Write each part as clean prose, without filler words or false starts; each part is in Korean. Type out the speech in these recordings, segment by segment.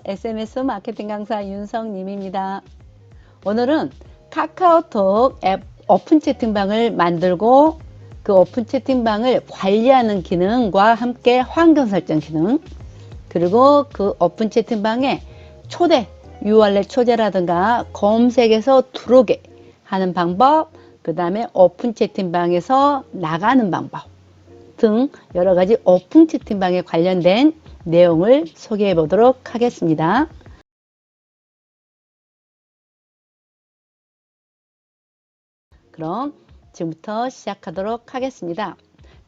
SMS 마케팅 강사 윤성님입니다. 오늘은 카카오톡 앱 오픈 채팅방을 만들고 그 오픈 채팅방을 관리하는 기능과 함께 환경 설정 기능, 그리고 그 오픈 채팅방에 초대, URL 초대라든가 검색해서 들어오게 하는 방법, 그 다음에 오픈 채팅방에서 나가는 방법 등 여러가지 오픈 채팅방에 관련된 내용을 소개해 보도록 하겠습니다. 그럼 지금부터 시작하도록 하겠습니다.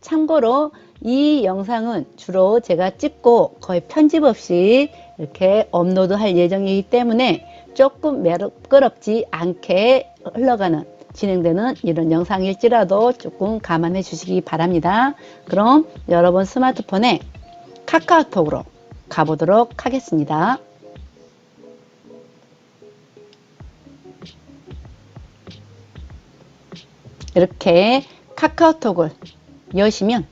참고로 이 영상은 주로 제가 찍고 거의 편집 없이 이렇게 업로드 할 예정이기 때문에 조금 매끄럽지 않게 흘러가는 진행되는 이런 영상일지라도 조금 감안해 주시기 바랍니다. 그럼 여러분 스마트폰에 카카오톡으로 가보도록 하겠습니다. 이렇게 카카오톡을 여시면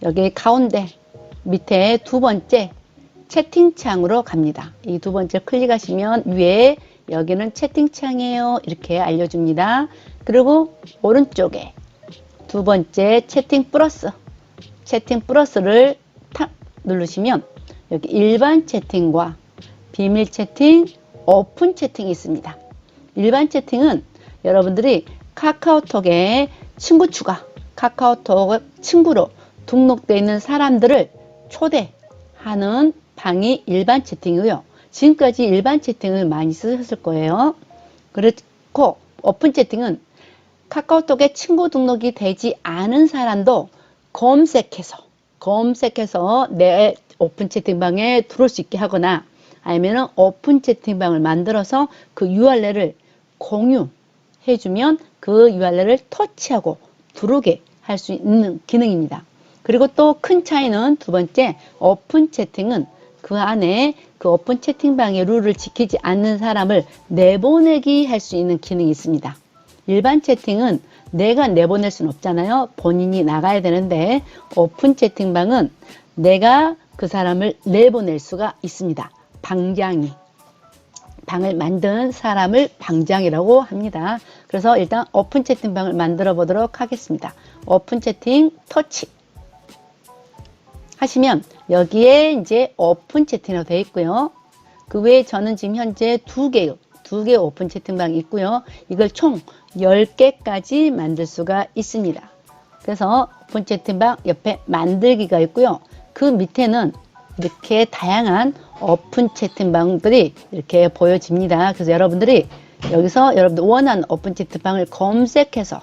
여기 가운데 밑에 두 번째 채팅창으로 갑니다. 이 두 번째 클릭하시면 위에 여기는 채팅창이에요 이렇게 알려줍니다. 그리고 오른쪽에 두 번째 채팅 플러스를 탁 누르시면 여기 일반 채팅과 비밀 채팅, 오픈 채팅이 있습니다. 일반 채팅은 여러분들이 카카오톡에 친구 추가, 카카오톡 친구로 등록되어 있는 사람들을 초대하는 방이 일반 채팅이고요. 지금까지 일반 채팅을 많이 쓰셨을 거예요. 그렇고 오픈 채팅은 카카오톡에 친구 등록이 되지 않은 사람도 검색해서 내 오픈 채팅방에 들어올 수 있게 하거나 아니면 오픈 채팅방을 만들어서 그 URL을 공유해주면 그 URL을 터치하고 들어오게 할 수 있는 기능입니다. 그리고 또 큰 차이는 두 번째, 오픈 채팅은 그 안에 그 오픈 채팅방의 룰을 지키지 않는 사람을 내보내기 할 수 있는 기능이 있습니다. 일반 채팅은 내가 내보낼 수는 없잖아요. 본인이 나가야 되는데 오픈 채팅방은 내가 그 사람을 내보낼 수가 있습니다. 방을 만든 사람을 방장이라고 합니다. 그래서 일단 오픈 채팅방을 만들어 보도록 하겠습니다. 오픈 채팅 터치 하시면 여기에 이제 오픈 채팅으로 되어 있고요. 그 외에 저는 지금 현재 두 개 오픈 채팅방이 있고요. 이걸 총 10개까지 만들 수가 있습니다. 그래서 오픈 채팅방 옆에 만들기가 있고요. 그 밑에는 이렇게 다양한 오픈 채팅방들이 이렇게 보여집니다. 그래서 여러분들이 여기서 여러분들 원하는 오픈 채팅방을 검색해서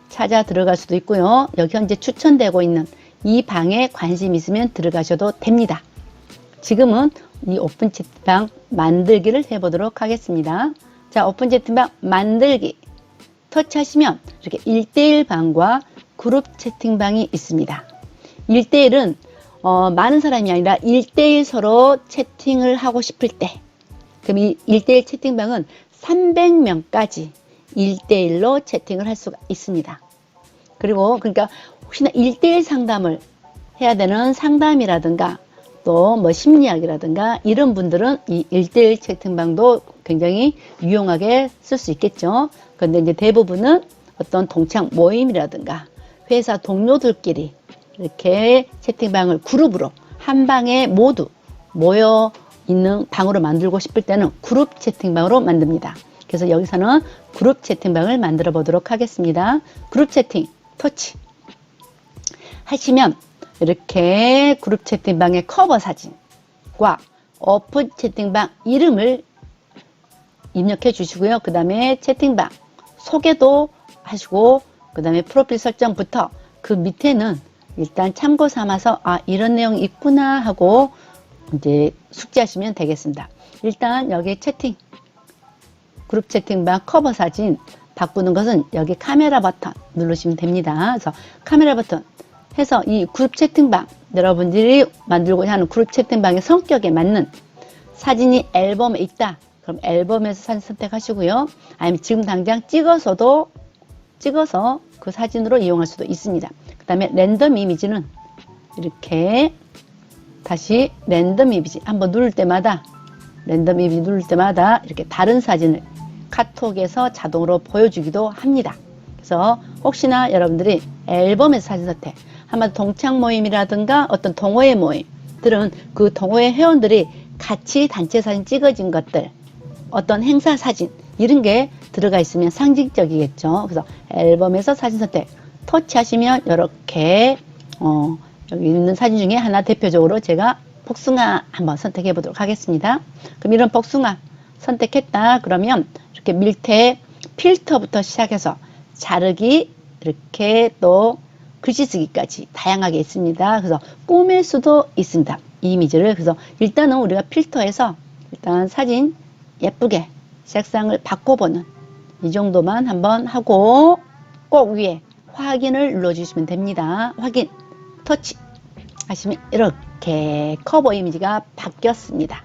찾아 들어갈 수도 있고요. 여기 현재 추천되고 있는 이 방에 관심 있으면 들어가셔도 됩니다. 지금은 이 오픈 채팅방 만들기를 해보도록 하겠습니다. 자, 오픈 채팅방 만들기 터치하시면 이렇게 1대1 방과 그룹 채팅방이 있습니다. 1대1은 많은 사람이 아니라 1대1 서로 채팅을 하고 싶을 때, 그럼 이 1대1 채팅방은 300명까지 1대1로 채팅을 할 수가 있습니다. 그리고 그러니까 혹시나 1대1 상담을 해야 되는 상담이라든가 또 뭐 심리학이라든가 이런 분들은 이 1대1 채팅방도 굉장히 유용하게 쓸 수 있겠죠. 그런데 이제 대부분은 어떤 동창 모임이라든가 회사 동료들끼리 이렇게 채팅방을 그룹으로 한 방에 모두 모여 있는 방으로 만들고 싶을 때는 그룹 채팅방으로 만듭니다. 그래서 여기서는 그룹 채팅방을 만들어 보도록 하겠습니다. 그룹 채팅 터치 하시면 이렇게 그룹 채팅방의 커버 사진과 오픈 채팅방 이름을 입력해 주시고요. 그 다음에 채팅방 소개도 하시고 그 다음에 프로필 설정부터 그 밑에는 일단 참고 삼아서 이런 내용이 있구나 하고 이제 숙지하시면 되겠습니다. 일단 여기 그룹 채팅방 커버 사진 바꾸는 것은 여기 카메라 버튼 누르시면 됩니다. 그래서 카메라 버튼 해서 이 그룹 채팅방 여러분들이 만들고자 하는 그룹 채팅방의 성격에 맞는 사진이 앨범에 있다. 그럼 앨범에서 사진 선택하시고요. 아니면 지금 당장 찍어서 그 사진으로 이용할 수도 있습니다. 그 다음에 랜덤 이미지는 이렇게 다시 랜덤 이미지 한번 누를 때마다 랜덤 입이 누를 때마다 이렇게 다른 사진을 카톡에서 자동으로 보여주기도 합니다. 그래서 혹시나 여러분들이 앨범에서 사진 선택, 한마디로 동창 모임이라든가 어떤 동호회 모임들은 그 동호회 회원들이 같이 단체 사진 찍어진 것들, 어떤 행사 사진 이런 게 들어가 있으면 상징적이겠죠. 그래서 앨범에서 사진 선택 터치하시면 이렇게 여기 있는 사진 중에 하나 대표적으로 제가 복숭아 한번 선택해 보도록 하겠습니다. 그럼 이런 복숭아 선택했다 그러면 이렇게 밀테 필터부터 시작해서 자르기 이렇게 또 글씨 쓰기까지 다양하게 있습니다. 그래서 꾸밀 수도 있습니다. 이미지를. 그래서 일단은 우리가 필터에서 일단 사진 예쁘게 색상을 바꿔보는 이 정도만 한번 하고 꼭 위에 확인을 눌러주시면 됩니다. 확인 터치 하시면 이렇게 커버 이미지가 바뀌었습니다.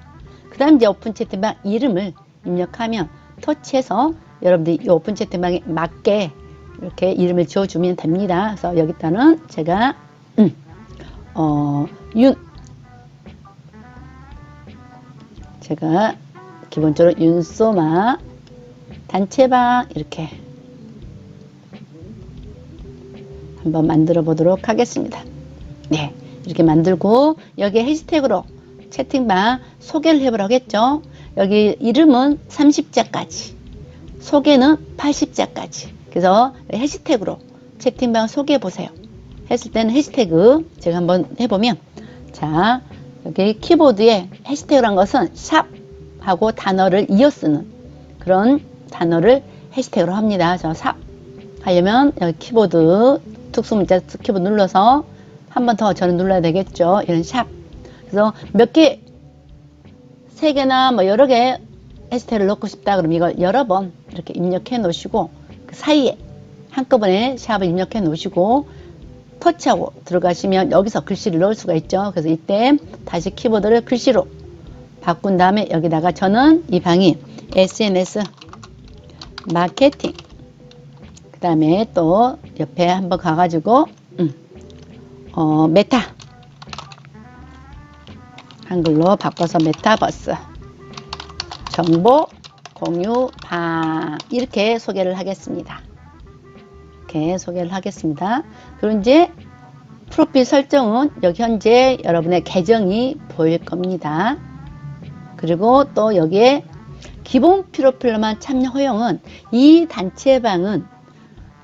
그 다음 이제 오픈 채팅방 이름을 입력하면 터치해서 여러분들이 이 오픈 채팅방에 맞게 이렇게 이름을 지어주면 됩니다. 그래서 여기다는 제가 제가 기본적으로 윤소마 단체방 이렇게 한번 만들어 보도록 하겠습니다. 네, 이렇게 만들고 여기에 해시태그로 채팅방 소개를 해보라고 했죠. 여기 이름은 30자까지, 소개는 80자까지. 그래서 해시태그로 채팅방 소개해 보세요. 했을 때는 해시태그 제가 한번 해보면, 자, 여기 키보드에 해시태그란 것은 샵 하고 단어를 이어 쓰는 그런 단어를 해시태그로 합니다. 저 샵 하려면 여기 키보드 특수문자 키보드 눌러서 한 번 더 저는 눌러야 되겠죠. 이런 샵. 그래서 몇 개, 3개나 뭐 여러 개 해시태그를 넣고 싶다 그러면 이걸 여러 번 이렇게 입력해 놓으시고 그 사이에 한꺼번에 샵을 입력해 놓으시고 터치하고 들어가시면 여기서 글씨를 넣을 수가 있죠. 그래서 이때 다시 키보드를 글씨로 바꾼 다음에 여기다가 저는 이 방이 SNS 마케팅 그 다음에 또 옆에 한번 가가지고 메타 한글로 바꿔서 메타버스 정보 공유 방 이렇게 소개를 하겠습니다. 이렇게 소개를 하겠습니다. 그리고 이제 프로필 설정은 여기 현재 여러분의 계정이 보일 겁니다. 그리고 또 여기에 기본 프로필로만 참여 허용은 이 단체방은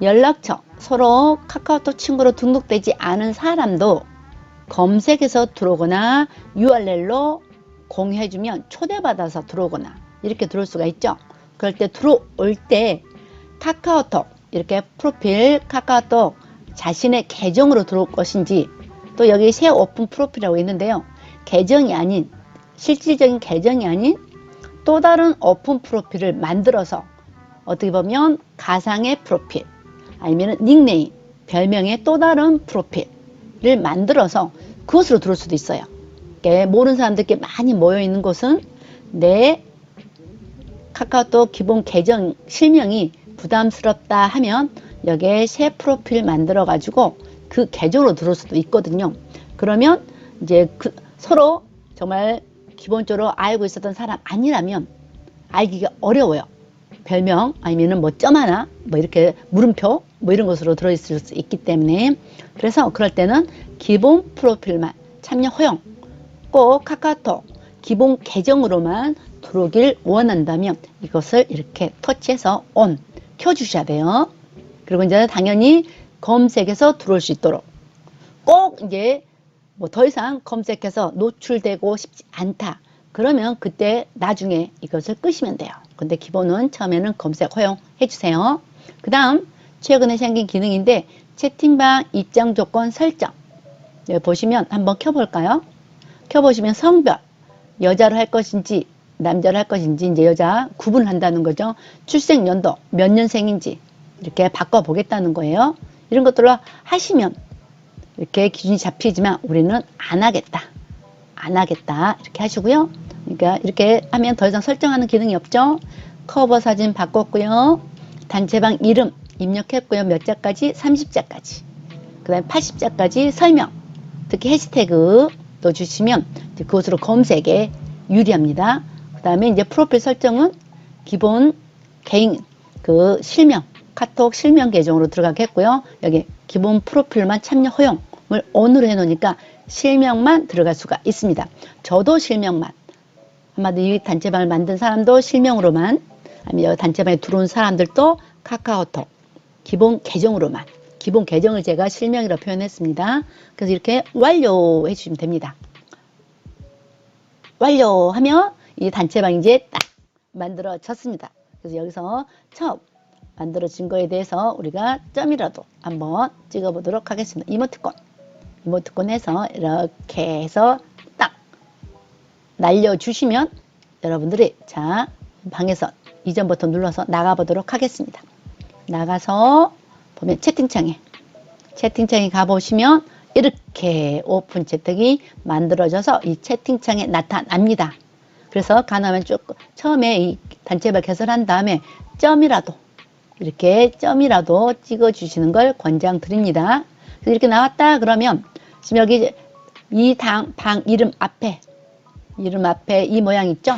연락처 서로 카카오톡 친구로 등록되지 않은 사람도 검색해서 들어오거나 URL로 공유해주면 초대받아서 들어오거나 이렇게 들어올 수가 있죠. 그럴 때 들어올 때 카카오톡 이렇게 프로필 카카오톡 자신의 계정으로 들어올 것인지 또 여기 새 오픈 프로필이라고 있는데요. 계정이 아닌 실질적인 계정이 아닌 또 다른 오픈 프로필을 만들어서 어떻게 보면 가상의 프로필 아니면 닉네임 별명의 또 다른 프로필을 만들어서 그것으로 들어올 수도 있어요. 모르는 사람들께 많이 모여 있는 곳은 내 카카오톡 기본 계정 실명이 부담스럽다 하면 여기에 새 프로필 만들어 가지고 그 계정으로 들어올 수도 있거든요. 그러면 이제 서로 정말 기본적으로 알고 있었던 사람 아니라면 알기가 어려워요. 별명 아니면은 뭐 점 하나 뭐 이렇게 물음표 뭐 이런 것으로 들어있을 수 있기 때문에 그래서 그럴 때는 기본 프로필만 참여 허용 꼭 카카오톡 기본 계정으로만 들어오길 원한다면 이것을 이렇게 터치해서 온 켜주셔야 돼요. 그리고 이제 당연히 검색해서 들어올 수 있도록 꼭 이제 뭐 더 이상 검색해서 노출되고 싶지 않다. 그러면 그때 나중에 이것을 끄시면 돼요. 근데 기본은 처음에는 검색 허용해 주세요. 그 다음 최근에 생긴 기능인데 채팅방 입장 조건 설정 여기 보시면 한번 켜볼까요? 켜보시면 성별 여자로 할 것인지 남자로 할 것인지 이제 여자 구분을 한다는 거죠. 출생 연도 몇 년생인지 이렇게 바꿔보겠다는 거예요. 이런 것들로 하시면 이렇게 기준이 잡히지만 우리는 안 하겠다 이렇게 하시고요. 그러니까 이렇게 하면 더 이상 설정하는 기능이 없죠. 커버 사진 바꿨고요. 단체방 이름 입력했고요. 몇 자까지? 30자까지. 그 다음에 80자까지 설명 특히 해시태그 넣어주시면 그것으로 검색에 유리합니다. 그 다음에 이제 프로필 설정은 기본 개인 그 실명, 카톡 실명 계정으로 들어가겠고요. 여기 기본 프로필만 참여 허용을 ON으로 해놓으니까 실명만 들어갈 수가 있습니다. 저도 실명만, 아마도 이 단체방을 만든 사람도 실명으로만, 아니면 여기 단체방에 들어온 사람들도 카카오톡 기본 계정으로만, 기본 계정을 제가 실명이라고 표현했습니다. 그래서 이렇게 완료해 주시면 됩니다. 완료하면 이 단체방이 이제 딱 만들어졌습니다. 그래서 여기서 처음 만들어진 거에 대해서 우리가 점이라도 한번 찍어보도록 하겠습니다. 이모티콘 해서 이렇게 해서 딱 날려주시면 여러분들이 자 방에서 이전 버튼 눌러서 나가보도록 하겠습니다. 나가서 보면 채팅창에 가보시면 이렇게 오픈 채팅이 만들어져서 이 채팅창에 나타납니다. 그래서 가능하면 쭉 처음에 이 단체방 개설한 다음에 점이라도 찍어 주시는 걸 권장드립니다. 그래서 이렇게 나왔다 그러면 지금 여기 이 방 이름 앞에 이 모양 있죠?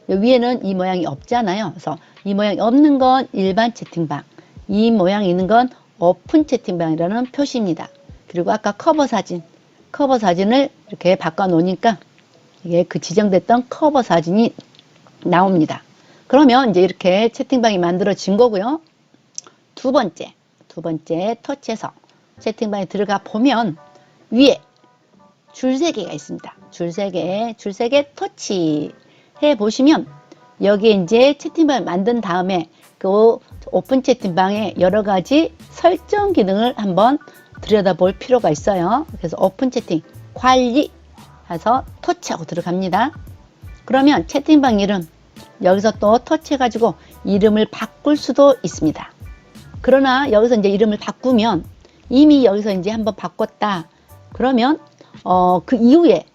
위에는 이 모양이 없잖아요. 그래서 이 모양이 없는 건 일반 채팅방, 이 모양이 있는 건 오픈 채팅방이라는 표시입니다. 그리고 아까 커버 사진을 이렇게 바꿔 놓으니까 이게 그 지정됐던 커버 사진이 나옵니다. 그러면 이제 이렇게 채팅방이 만들어진 거고요. 두 번째 터치해서 채팅방에 들어가 보면 위에 줄 3개가 있습니다. 줄 3개 터치해 보시면 여기에 이제 채팅방을 만든 다음에 그 오픈 채팅방에 여러 가지 설정 기능을 한번 들여다볼 필요가 있어요. 그래서 오픈 채팅 관리 해서 터치하고 들어갑니다. 그러면 채팅방 이름 여기서 또 터치해가지고 이름을 바꿀 수도 있습니다. 그러나 여기서 이제 이름을 바꾸면 이미 여기서 이제 한번 바꿨다. 그러면 그 이후에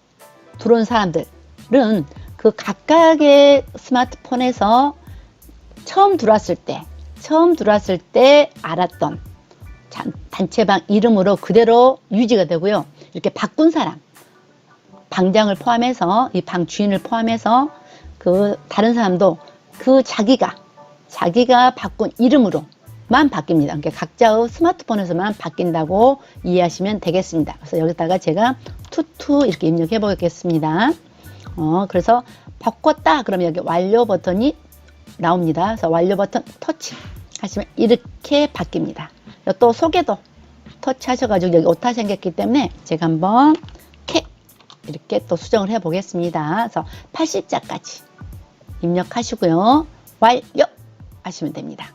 들어온 사람들은 그 각각의 스마트폰에서 처음 들어왔을 때 알았던 단체방 이름으로 그대로 유지가 되고요. 이렇게 바꾼 사람, 방장을 포함해서 이 방 주인을 포함해서 그 다른 사람도 그 자기가 바꾼 이름으로만 바뀝니다. 그러니까 각자의 스마트폰에서만 바뀐다고 이해하시면 되겠습니다. 그래서 여기다가 제가 투투 이렇게 입력해 보겠습니다. 그래서 바꿨다 그러면 여기 완료 버튼이 나옵니다. 그래서 완료 버튼 터치 하시면 이렇게 바뀝니다. 또 소개도 터치 하셔가지고 여기 오타 생겼기 때문에 제가 한번 이렇게 또 수정을 해 보겠습니다. 그래서 80자까지 입력하시고요. 완료 하시면 됩니다.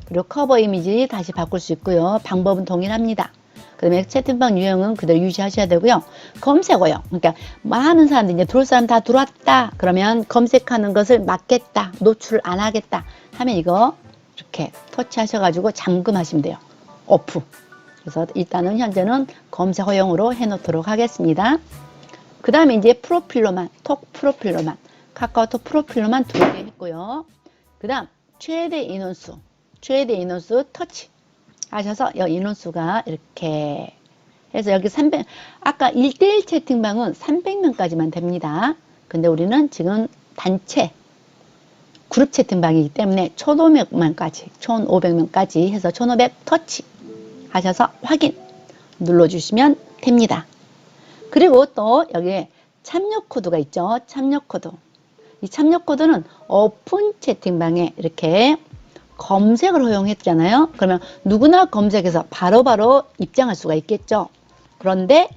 그리고 커버 이미지 다시 바꿀 수 있고요. 방법은 동일합니다. 그 다음에 채팅방 유형은 그대로 유지하셔야 되고요. 검색 어용, 그러니까 많은 사람들이 이제 들어올 사람 다 들어왔다 그러면 검색하는 것을 막겠다, 노출을 안 하겠다 하면 이거 이렇게 터치하셔가지고 잠금하시면 돼요. 오프. 그래서 일단은 현재는 검색 허용으로 해놓도록 하겠습니다. 그 다음에 이제 톡 프로필로만, 카카오톡 프로필로만 2개 했고요. 그 다음 최대 인원수 터치 하셔서 여기 인원수가 이렇게 해서 여기 300, 아까 1대1 채팅방은 300명까지만 됩니다. 근데 우리는 지금 단체 그룹 채팅방이기 때문에 1500명까지 해서 1500 터치 하셔서 확인 눌러주시면 됩니다. 그리고 또 여기에 참여 코드가 있죠. 참여 코드. 이 참여 코드는 오픈 채팅방에 이렇게 검색을 허용했잖아요. 그러면 누구나 검색해서 바로바로 입장할 수가 있겠죠. 그런데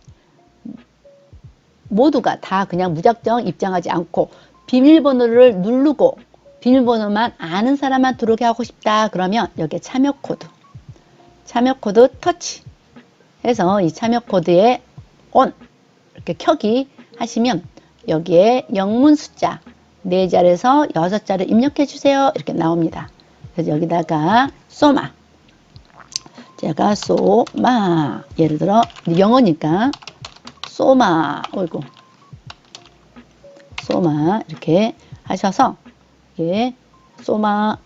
모두가 다 그냥 무작정 입장하지 않고 비밀번호를 누르고 비밀번호만 아는 사람만 들어오게 하고 싶다. 그러면 여기에 참여 코드 터치 해서 이 참여 코드에 ON 이렇게 켜기 하시면 여기에 영문 숫자 4자리에서 6자리 입력해 주세요. 이렇게 나옵니다. 그래서 여기다가 소마 제가 소마 예를 들어 영어니까 소마 소마 이렇게 하셔서 예, 소마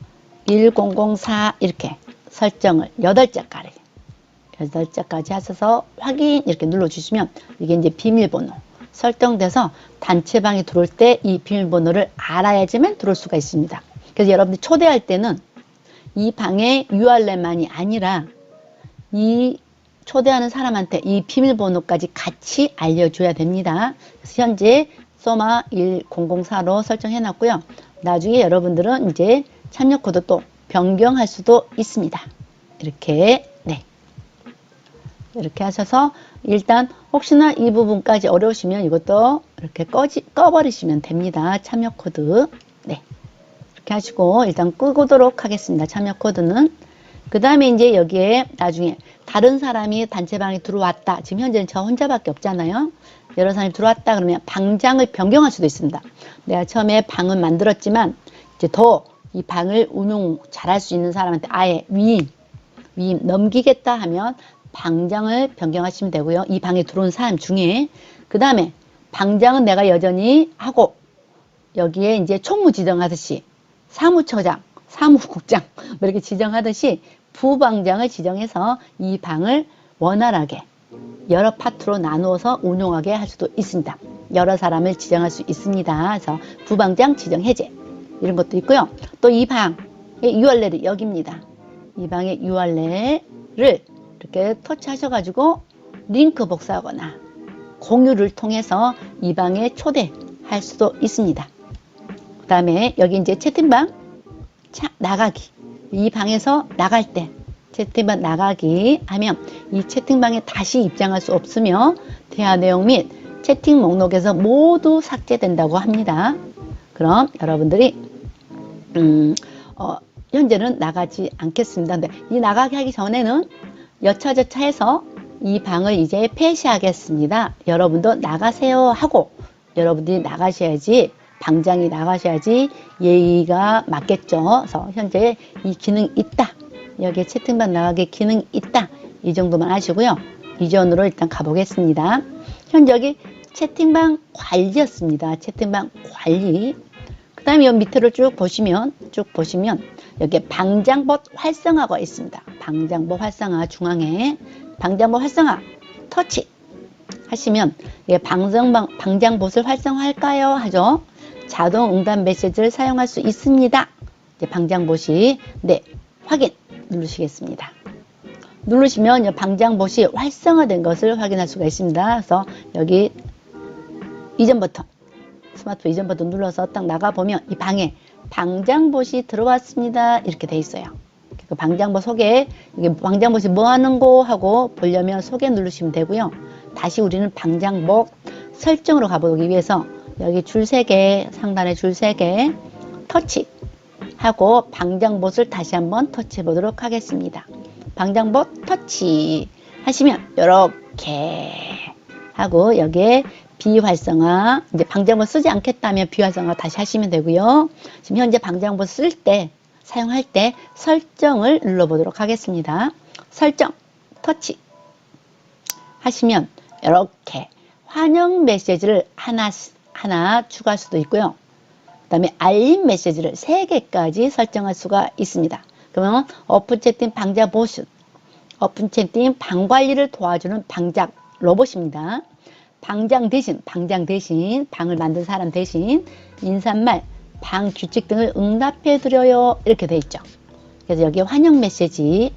1004 이렇게 설정을 8자까지 하셔서 확인 이렇게 눌러주시면 이게 이제 비밀번호 설정돼서 단체방에 들어올 때 이 비밀번호를 알아야지만 들어올 수가 있습니다. 그래서 여러분들이 초대할 때는 이 방의 URL만이 아니라 이 초대하는 사람한테 이 비밀번호까지 같이 알려줘야 됩니다. 그래서 현재 소마 1004로 설정해 놨고요. 나중에 여러분들은 이제 참여 코드 또 변경할 수도 있습니다. 이렇게 네, 이렇게 하셔서 일단 혹시나 이 부분까지 어려우시면 이것도 이렇게 꺼버리시면 됩니다. 참여 코드 네, 이렇게 하시고 일단 끄도록 하겠습니다. 참여 코드는. 그 다음에 이제 여기에 나중에 다른 사람이 단체방에 들어왔다. 지금 현재는 저 혼자밖에 없잖아요. 여러 사람이 들어왔다 그러면 방장을 변경할 수도 있습니다. 내가 처음에 방은 만들었지만 이제 더 이 방을 운용 잘할 수 있는 사람한테 아예 위임 넘기겠다 하면 방장을 변경하시면 되고요. 이 방에 들어온 사람 중에. 그 다음에 방장은 내가 여전히 하고 여기에 이제 총무 지정하듯이 사무처장, 사무국장 이렇게 지정하듯이 부방장을 지정해서 이 방을 원활하게 여러 파트로 나누어서 운용하게 할 수도 있습니다. 여러 사람을 지정할 수 있습니다. 그래서 부방장 지정 해제 이런 것도 있고요. 또 이 방의 URL이 여기입니다. 이 방의 URL을 이렇게 터치하셔가지고 링크 복사하거나 공유를 통해서 이 방에 초대할 수도 있습니다. 그 다음에 여기 이제 채팅방 나가기. 이 방에서 나갈 때 채팅방 나가기 하면 이 채팅방에 다시 입장할 수 없으며 대화 내용 및 채팅 목록에서 모두 삭제된다고 합니다. 그럼 여러분들이 현재는 나가지 않겠습니다. 근데 이 나가게 하기 전에는 여차저차해서 이 방을 이제 폐쇄하겠습니다. 여러분도 나가세요 하고 여러분들이 나가셔야지 방장이 나가셔야지 예의가 맞겠죠. 그래서 현재 이 기능이 있다. 여기에 채팅방 나가게 기능이 있다. 이 정도만 아시고요. 이전으로 일단 가보겠습니다. 현재 여기 채팅방 관리였습니다. 채팅방 관리. 그 다음에 이 밑으로 쭉 보시면 여기 방장봇 활성화가 있습니다. 방장봇 활성화 중앙에 방장봇 활성화 터치 하시면 방장봇을 활성화할까요? 하죠. 자동 응답 메시지를 사용할 수 있습니다. 이제 방장봇이 네 확인 누르시겠습니다. 누르시면 방장봇이 활성화된 것을 확인할 수가 있습니다. 그래서 여기 이전 버튼 스마트폰 이전 버튼 눌러서 딱 나가보면 이 방에 방장봇이 들어왔습니다. 이렇게 돼 있어요. 그 방장봇 소개, 이게 방장봇이 뭐 하는 거 하고 보려면 소개 누르시면 되고요. 다시 우리는 방장봇 설정으로 가보기 위해서 여기 줄 3개, 상단에 줄 3개 터치하고 방장봇을 다시 한번 터치해 보도록 하겠습니다. 방장봇 터치 하시면 이렇게 하고 여기에 비활성화, 이제 방장봇 쓰지 않겠다면 비활성화 다시 하시면 되고요. 지금 현재 방장봇 쓸 때, 사용할 때 설정을 눌러보도록 하겠습니다. 설정, 터치 하시면 이렇게 환영 메시지를 하나 추가할 수도 있고요. 그 다음에 알림 메시지를 3개까지 설정할 수가 있습니다. 그러면 오픈 채팅 방장봇은 오픈 채팅 방 관리를 도와주는 방장 로봇입니다. 방장 대신 방을 만든 사람 대신 인사말, 방 규칙 등을 응답해 드려요. 이렇게 돼 있죠. 그래서 여기 환영 메시지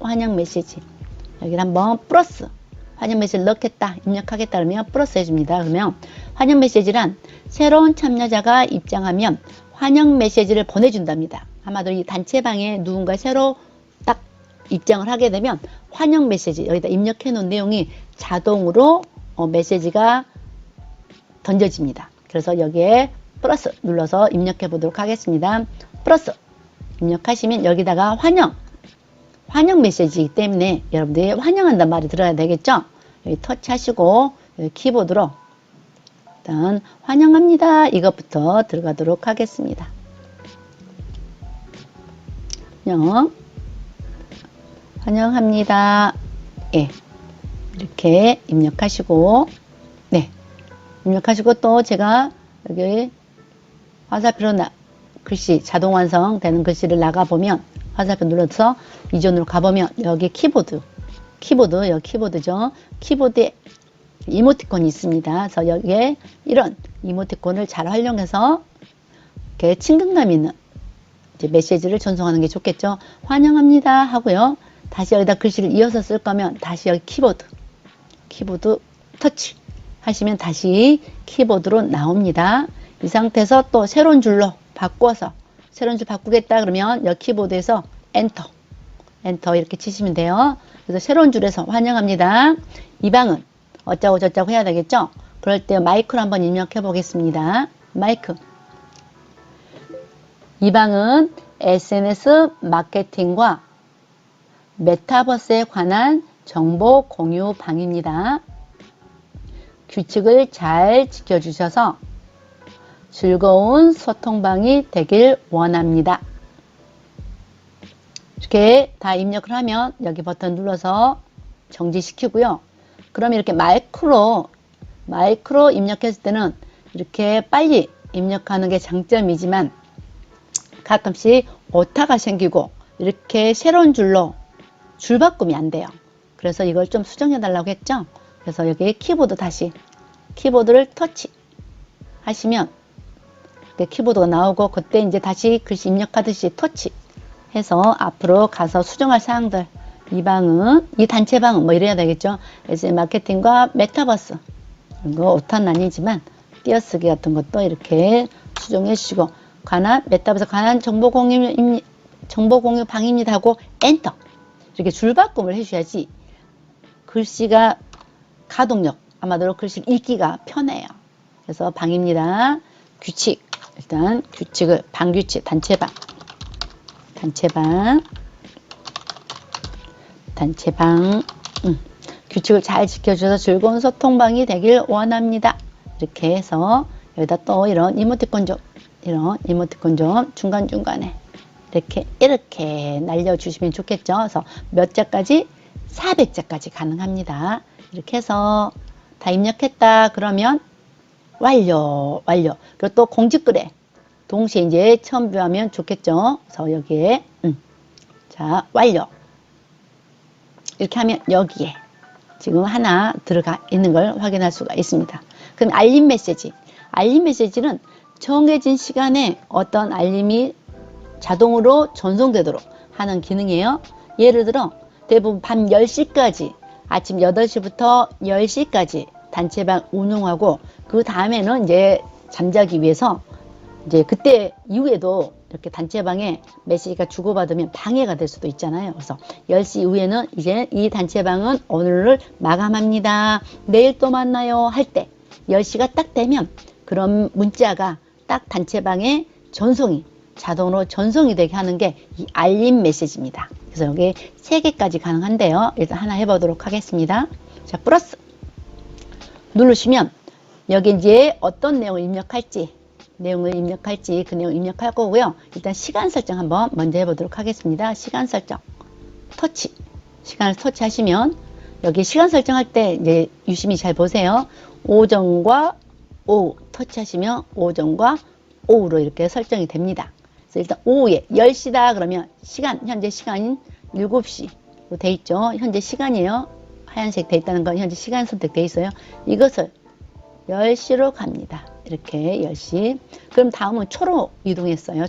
여기를 한번 플러스 환영 메시지를 넣겠다, 입력하겠다 그러면 플러스 해줍니다. 그러면 환영 메시지란 새로운 참여자가 입장하면 환영 메시지를 보내준답니다. 아마도 이 단체방에 누군가 새로 딱 입장을 하게 되면 환영 메시지 여기다 입력해 놓은 내용이 자동으로 메시지가 던져집니다. 그래서 여기에 플러스 눌러서 입력해 보도록 하겠습니다. 플러스 입력하시면 여기다가 환영 메시지이기 때문에 여러분들이 환영한다는 말이 들어야 되겠죠. 여기 터치하시고 여기 키보드로 일단 환영합니다 이것부터 들어가도록 하겠습니다. 환영합니다. 예, 이렇게 입력하시고 네, 입력하시고 또 제가 여기 화살표로 글씨 자동 완성되는 글씨를 나가보면 화살표 눌러서 이전으로 가보면 여기 키보드 여기 키보드죠. 키보드에 이모티콘이 있습니다. 그래서 여기에 이런 이모티콘을 잘 활용해서 이렇게 친근감 있는 이제 메시지를 전송하는 게 좋겠죠. 환영합니다 하고요. 다시 여기다 글씨를 이어서 쓸 거면 다시 여기 키보드 터치 하시면 다시 키보드로 나옵니다. 이 상태에서 또 새로운 줄로 바꿔서 새로운 줄 바꾸겠다 그러면 여기 키보드에서 엔터 이렇게 치시면 돼요. 그래서 새로운 줄에서 환영합니다. 이 방은 어쩌고 저쩌고 해야 되겠죠. 그럴 때 마이크로 한번 입력해 보겠습니다. 마이크. 이 방은 SNS 마케팅과 메타버스에 관한 정보 공유 방입니다. 규칙을 잘 지켜주셔서 즐거운 소통방이 되길 원합니다. 이렇게 다 입력을 하면 여기 버튼 눌러서 정지시키고요. 그러면 이렇게 마이크로 입력했을 때는 이렇게 빨리 입력하는 게 장점이지만 가끔씩 오타가 생기고 이렇게 새로운 줄로 줄 바꿈이 안 돼요. 그래서 이걸 좀 수정해 달라고 했죠. 그래서 여기 키보드를 터치 하시면 키보드가 나오고 그때 이제 다시 글씨 입력하듯이 터치 해서 앞으로 가서 수정할 사항들 이 단체방은 뭐 이래야 되겠죠. SNS 마케팅과 메타버스 이거 오타는 아니지만 띄어쓰기 같은 것도 이렇게 수정해 주시고 메타버스 관한 정보 공유 방입니다 하고 엔터 이렇게 줄 바꿈을 해주셔야지 글씨가 가동력 아마도 글씨를 읽기가 편해요. 그래서 방입니다. 규칙 일단 규칙을 방규칙 단체방 규칙을 잘 지켜주셔서 즐거운 소통방이 되길 원합니다. 이렇게 해서 여기다 또 이런 이모티콘 좀 중간중간에 이렇게 날려주시면 좋겠죠. 그래서 몇 자까지? 400자까지 가능합니다. 이렇게 해서 다 입력했다 그러면 완료. 그리고 또 공지글에 동시에 이제 첨부하면 좋겠죠. 그래서 여기에 자 완료. 이렇게 하면 여기에 지금 하나 들어가 있는 걸 확인할 수가 있습니다. 그럼 알림 메시지는 정해진 시간에 어떤 알림이 자동으로 전송되도록 하는 기능이에요. 예를 들어 대부분 밤 10시까지 아침 8시부터 10시까지 단체방 운영하고 그 다음에는 이제 잠자기 위해서 이제 그때 이후에도 이렇게 단체방에 메시지가 주고받으면 방해가 될 수도 있잖아요. 그래서 10시 이후에는 이제 이 단체방은 오늘을 마감합니다. 내일 또 만나요 할 때 10시가 딱 되면 그런 문자가 딱 단체방에 자동으로 전송이 되게 하는 게 이 알림 메시지입니다. 그래서 여기 3개까지 가능한데요. 일단 하나 해보도록 하겠습니다. 자, 플러스 누르시면 여기 이제 어떤 내용을 입력할지 그 내용 입력할 거고요. 일단 시간 설정 한번 먼저 해보도록 하겠습니다. 시간 설정 시간을 터치하시면 여기 시간 설정할 때 이제 유심히 잘 보세요. 오전과 오후 터치하시면 오전과 오후로 이렇게 설정이 됩니다. 그래서 일단 오후에 10시다 그러면 현재 시간인 7시로 돼 있죠. 현재 시간이에요. 하얀색 돼 있다는 건 현재 시간 선택돼 있어요. 이것을 10시로 갑니다. 이렇게 10시. 그럼 다음은 초로 이동했어요.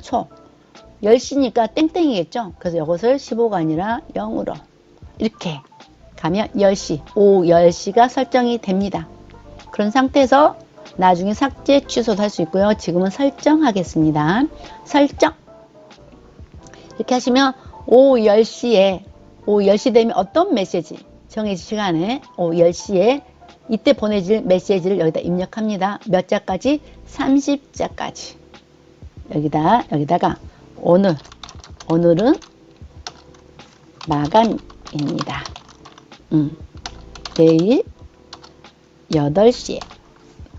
10시니까 땡땡이겠죠. 그래서 이것을 15가 아니라 0으로 이렇게 가면 10시, 오후 10시가 설정이 됩니다. 그런 상태에서 나중에 삭제, 취소도 할 수 있고요. 지금은 설정하겠습니다. 설정. 이렇게 하시면 오후 10시 되면 어떤 메시지, 정해진 시간에 오후 10시에 이때 보내질 메시지를 여기다 입력합니다. 몇 자까지? 30자까지. 여기다가 오늘은 마감입니다. 내일 8시에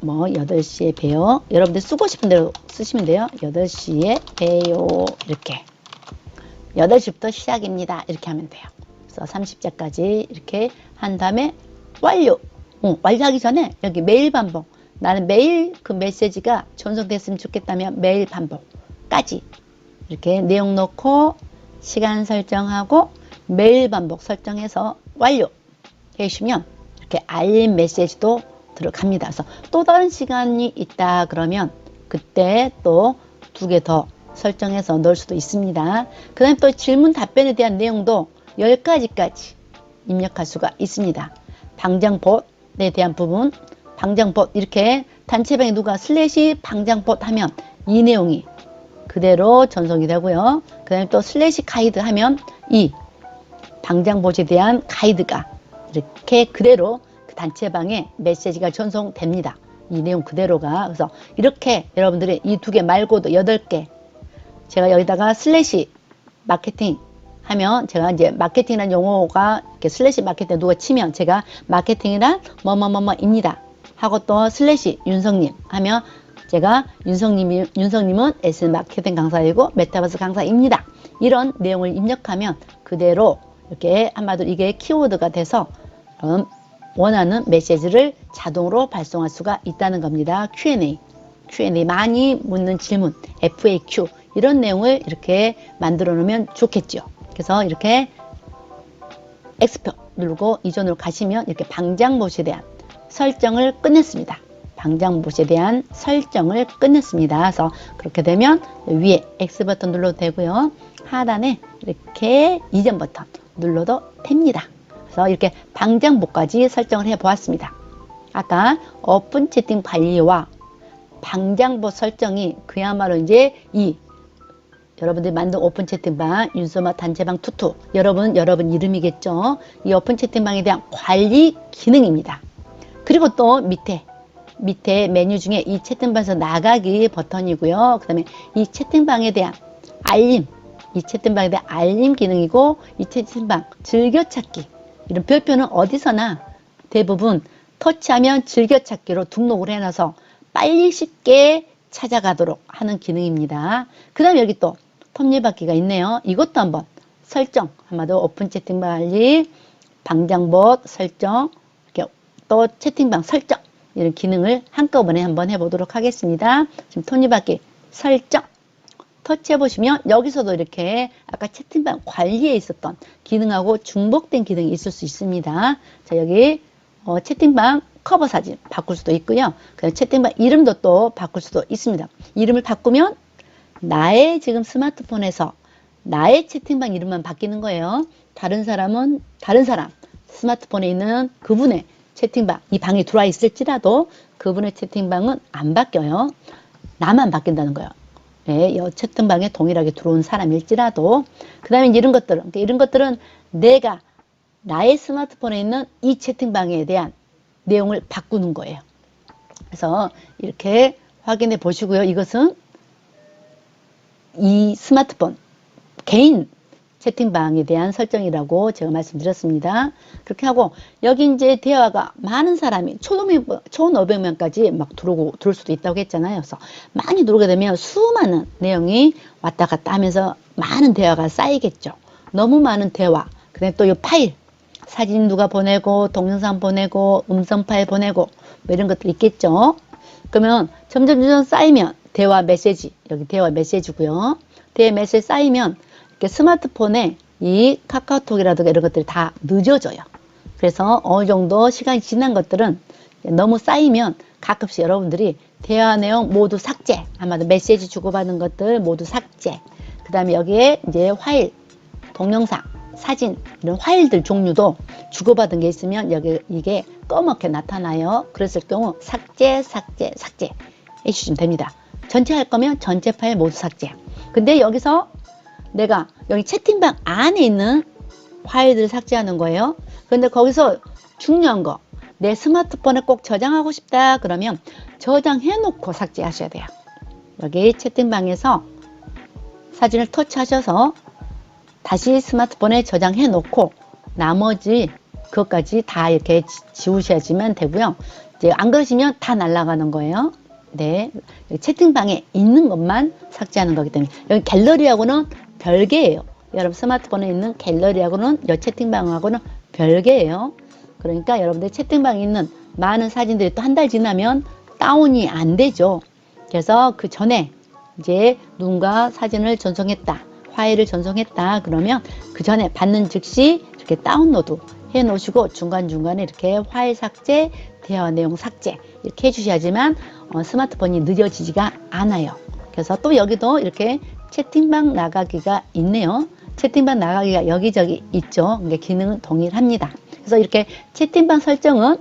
8시에 봬요. 여러분들 쓰고 싶은 대로 쓰시면 돼요. 8시에 봬요. 이렇게 8시부터 시작입니다. 이렇게 하면 돼요. 그래서 30자까지 이렇게 한 다음에 완료. 완료하기 전에 여기 매일 반복. 나는 매일 그 메시지가 전송됐으면 좋겠다면 매일 반복까지 이렇게 내용 넣고 시간 설정하고 매일 반복 설정해서 완료 해주시면 이렇게 알림 메시지도 들어갑니다. 그래서 또 다른 시간이 있다 그러면 그때 또 2개 더 설정해서 넣을 수도 있습니다. 그 다음에 또 질문 답변에 대한 내용도 10가지까지 입력할 수가 있습니다. 방장봇에 대한 부분, 방장봇 이렇게 단체방에 누가 슬래시 방장봇 하면 이 내용이 그대로 전송이 되고요. 그 다음에 또 슬래시 가이드 하면 이 방장봇에 대한 가이드가 이렇게 그대로 그 단체방에 메시지가 전송됩니다. 이 내용 그대로가. 그래서 이렇게 여러분들이 이 2개 말고도 8개 제가 여기다가 슬래시 마케팅 하면 제가 이제 마케팅이라는 용어가 이렇게 슬래시 마케팅 누가 치면 제가 마케팅이란 뭐뭐뭐뭐입니다 하고 또 슬래시 윤성님 하면 제가 윤성님은 SNS 마케팅 강사이고 메타버스 강사입니다. 이런 내용을 입력하면 그대로 이렇게 한마디로 이게 키워드가 돼서 원하는 메시지를 자동으로 발송할 수가 있다는 겁니다. Q&A 많이 묻는 질문, FAQ 이런 내용을 이렇게 만들어 놓으면 좋겠죠. 그래서 이렇게 엑스표 누르고 이전으로 가시면 이렇게 방장봇에 대한 설정을 끝냈습니다. 방장봇에 대한 설정을 끝냈습니다. 그래서 그렇게 되면 위에 X 버튼 눌러도 되고요. 하단에 이렇게 이전 버튼 눌러도 됩니다. 그래서 이렇게 방장봇까지 설정을 해 보았습니다. 아까 오픈 채팅 관리와 방장봇 설정이 그야말로 이제 이 여러분들이 만든 오픈 채팅방 윤서마 단체방 투투 여러분 이름이겠죠. 이 오픈 채팅방에 대한 관리 기능입니다. 그리고 또 밑에 메뉴 중에 이 채팅방에서 나가기 버튼이고요. 그 다음에 이 채팅방에 대한 알림 기능이고 이 채팅방 즐겨찾기 이런 별표는 어디서나 대부분 터치하면 즐겨찾기로 등록을 해놔서 빨리 쉽게 찾아가도록 하는 기능입니다. 그 다음에 여기 또 톱니바퀴가 있네요. 이것도 한번 설정 한마디로 오픈 채팅방 관리 방장봇 설정 이렇게 또 채팅방 설정 이런 기능을 한꺼번에 한번 해보도록 하겠습니다. 지금 톱니바퀴 설정 터치해 보시면 여기서도 이렇게 아까 채팅방 관리에 있었던 기능하고 중복된 기능이 있을 수 있습니다. 자 여기 채팅방 커버 사진 바꿀 수도 있고요. 그다음 채팅방 이름도 또 바꿀 수도 있습니다. 이름을 바꾸면 나의 지금 스마트폰에서 나의 채팅방 이름만 바뀌는 거예요. 다른 사람 스마트폰에 있는 그분의 채팅방 이 방에 들어와 있을지라도 그분의 채팅방은 안 바뀌어요. 나만 바뀐다는 거예요. 네, 이 채팅방에 동일하게 들어온 사람일지라도 그 다음에 이런 것들은 내가 나의 스마트폰에 있는 이 채팅방에 대한 내용을 바꾸는 거예요. 그래서 이렇게 확인해 보시고요. 이것은 이 스마트폰 개인 채팅방에 대한 설정이라고 제가 말씀드렸습니다. 그렇게 하고 여기 이제 대화가 많은 사람이 1,500명까지 막 들어올 수도 있다고 했잖아요. 그래서 많이 들어오게 되면 수많은 내용이 왔다 갔다 하면서 많은 대화가 쌓이겠죠. 너무 많은 대화. 그다음에 또 이 파일 사진 누가 보내고 동영상 보내고 음성 파일 보내고 뭐 이런 것들 있겠죠. 그러면 점점 쌓이면 대화 메시지 여기 대화 메시지고요. 대화 메시지 쌓이면 이렇게 스마트폰에 이 카카오톡이라든가 이런 것들이 다 늦어져요. 그래서 어느 정도 시간이 지난 것들은 너무 쌓이면 가끔씩 여러분들이 대화 내용 모두 삭제 아마도 메시지 주고받은 것들 모두 삭제 그 다음에 여기에 이제 파일 동영상 사진 이런 파일들 종류도 주고받은 게 있으면 여기 이게 검게 나타나요. 그랬을 경우 삭제 해주시면 됩니다. 전체 할 거면 전체 파일 모두 삭제. 근데 여기서 내가 여기 채팅방 안에 있는 파일들을 삭제하는 거예요. 근데 거기서 중요한 거 내 스마트폰에 꼭 저장하고 싶다 그러면 저장해 놓고 삭제하셔야 돼요. 여기 채팅방에서 사진을 터치하셔서 다시 스마트폰에 저장해 놓고 나머지 그것까지 다 이렇게 지우셔야지만 되고요. 이제 안 그러시면 다 날아가는 거예요. 네, 채팅방에 있는 것만 삭제하는 거기 때문에 여기 갤러리하고는 별개예요. 여러분 스마트폰에 있는 갤러리하고는 이 채팅방하고는 별개예요. 그러니까 여러분들 채팅방에 있는 많은 사진들이 또 한 달 지나면 다운이 안 되죠. 그래서 그 전에 이제 누군가 사진을 전송했다. 파일을 전송했다 그러면 그 전에 받는 즉시 이렇게 다운로드 해 놓으시고 중간중간에 이렇게 파일 삭제, 대화 내용 삭제 이렇게 해주셔야지만 스마트폰이 느려지지가 않아요. 그래서 또 여기도 이렇게 채팅방 나가기가 있네요. 채팅방 나가기가 여기저기 있죠. 그게 기능은 동일합니다. 그래서 이렇게 채팅방 설정은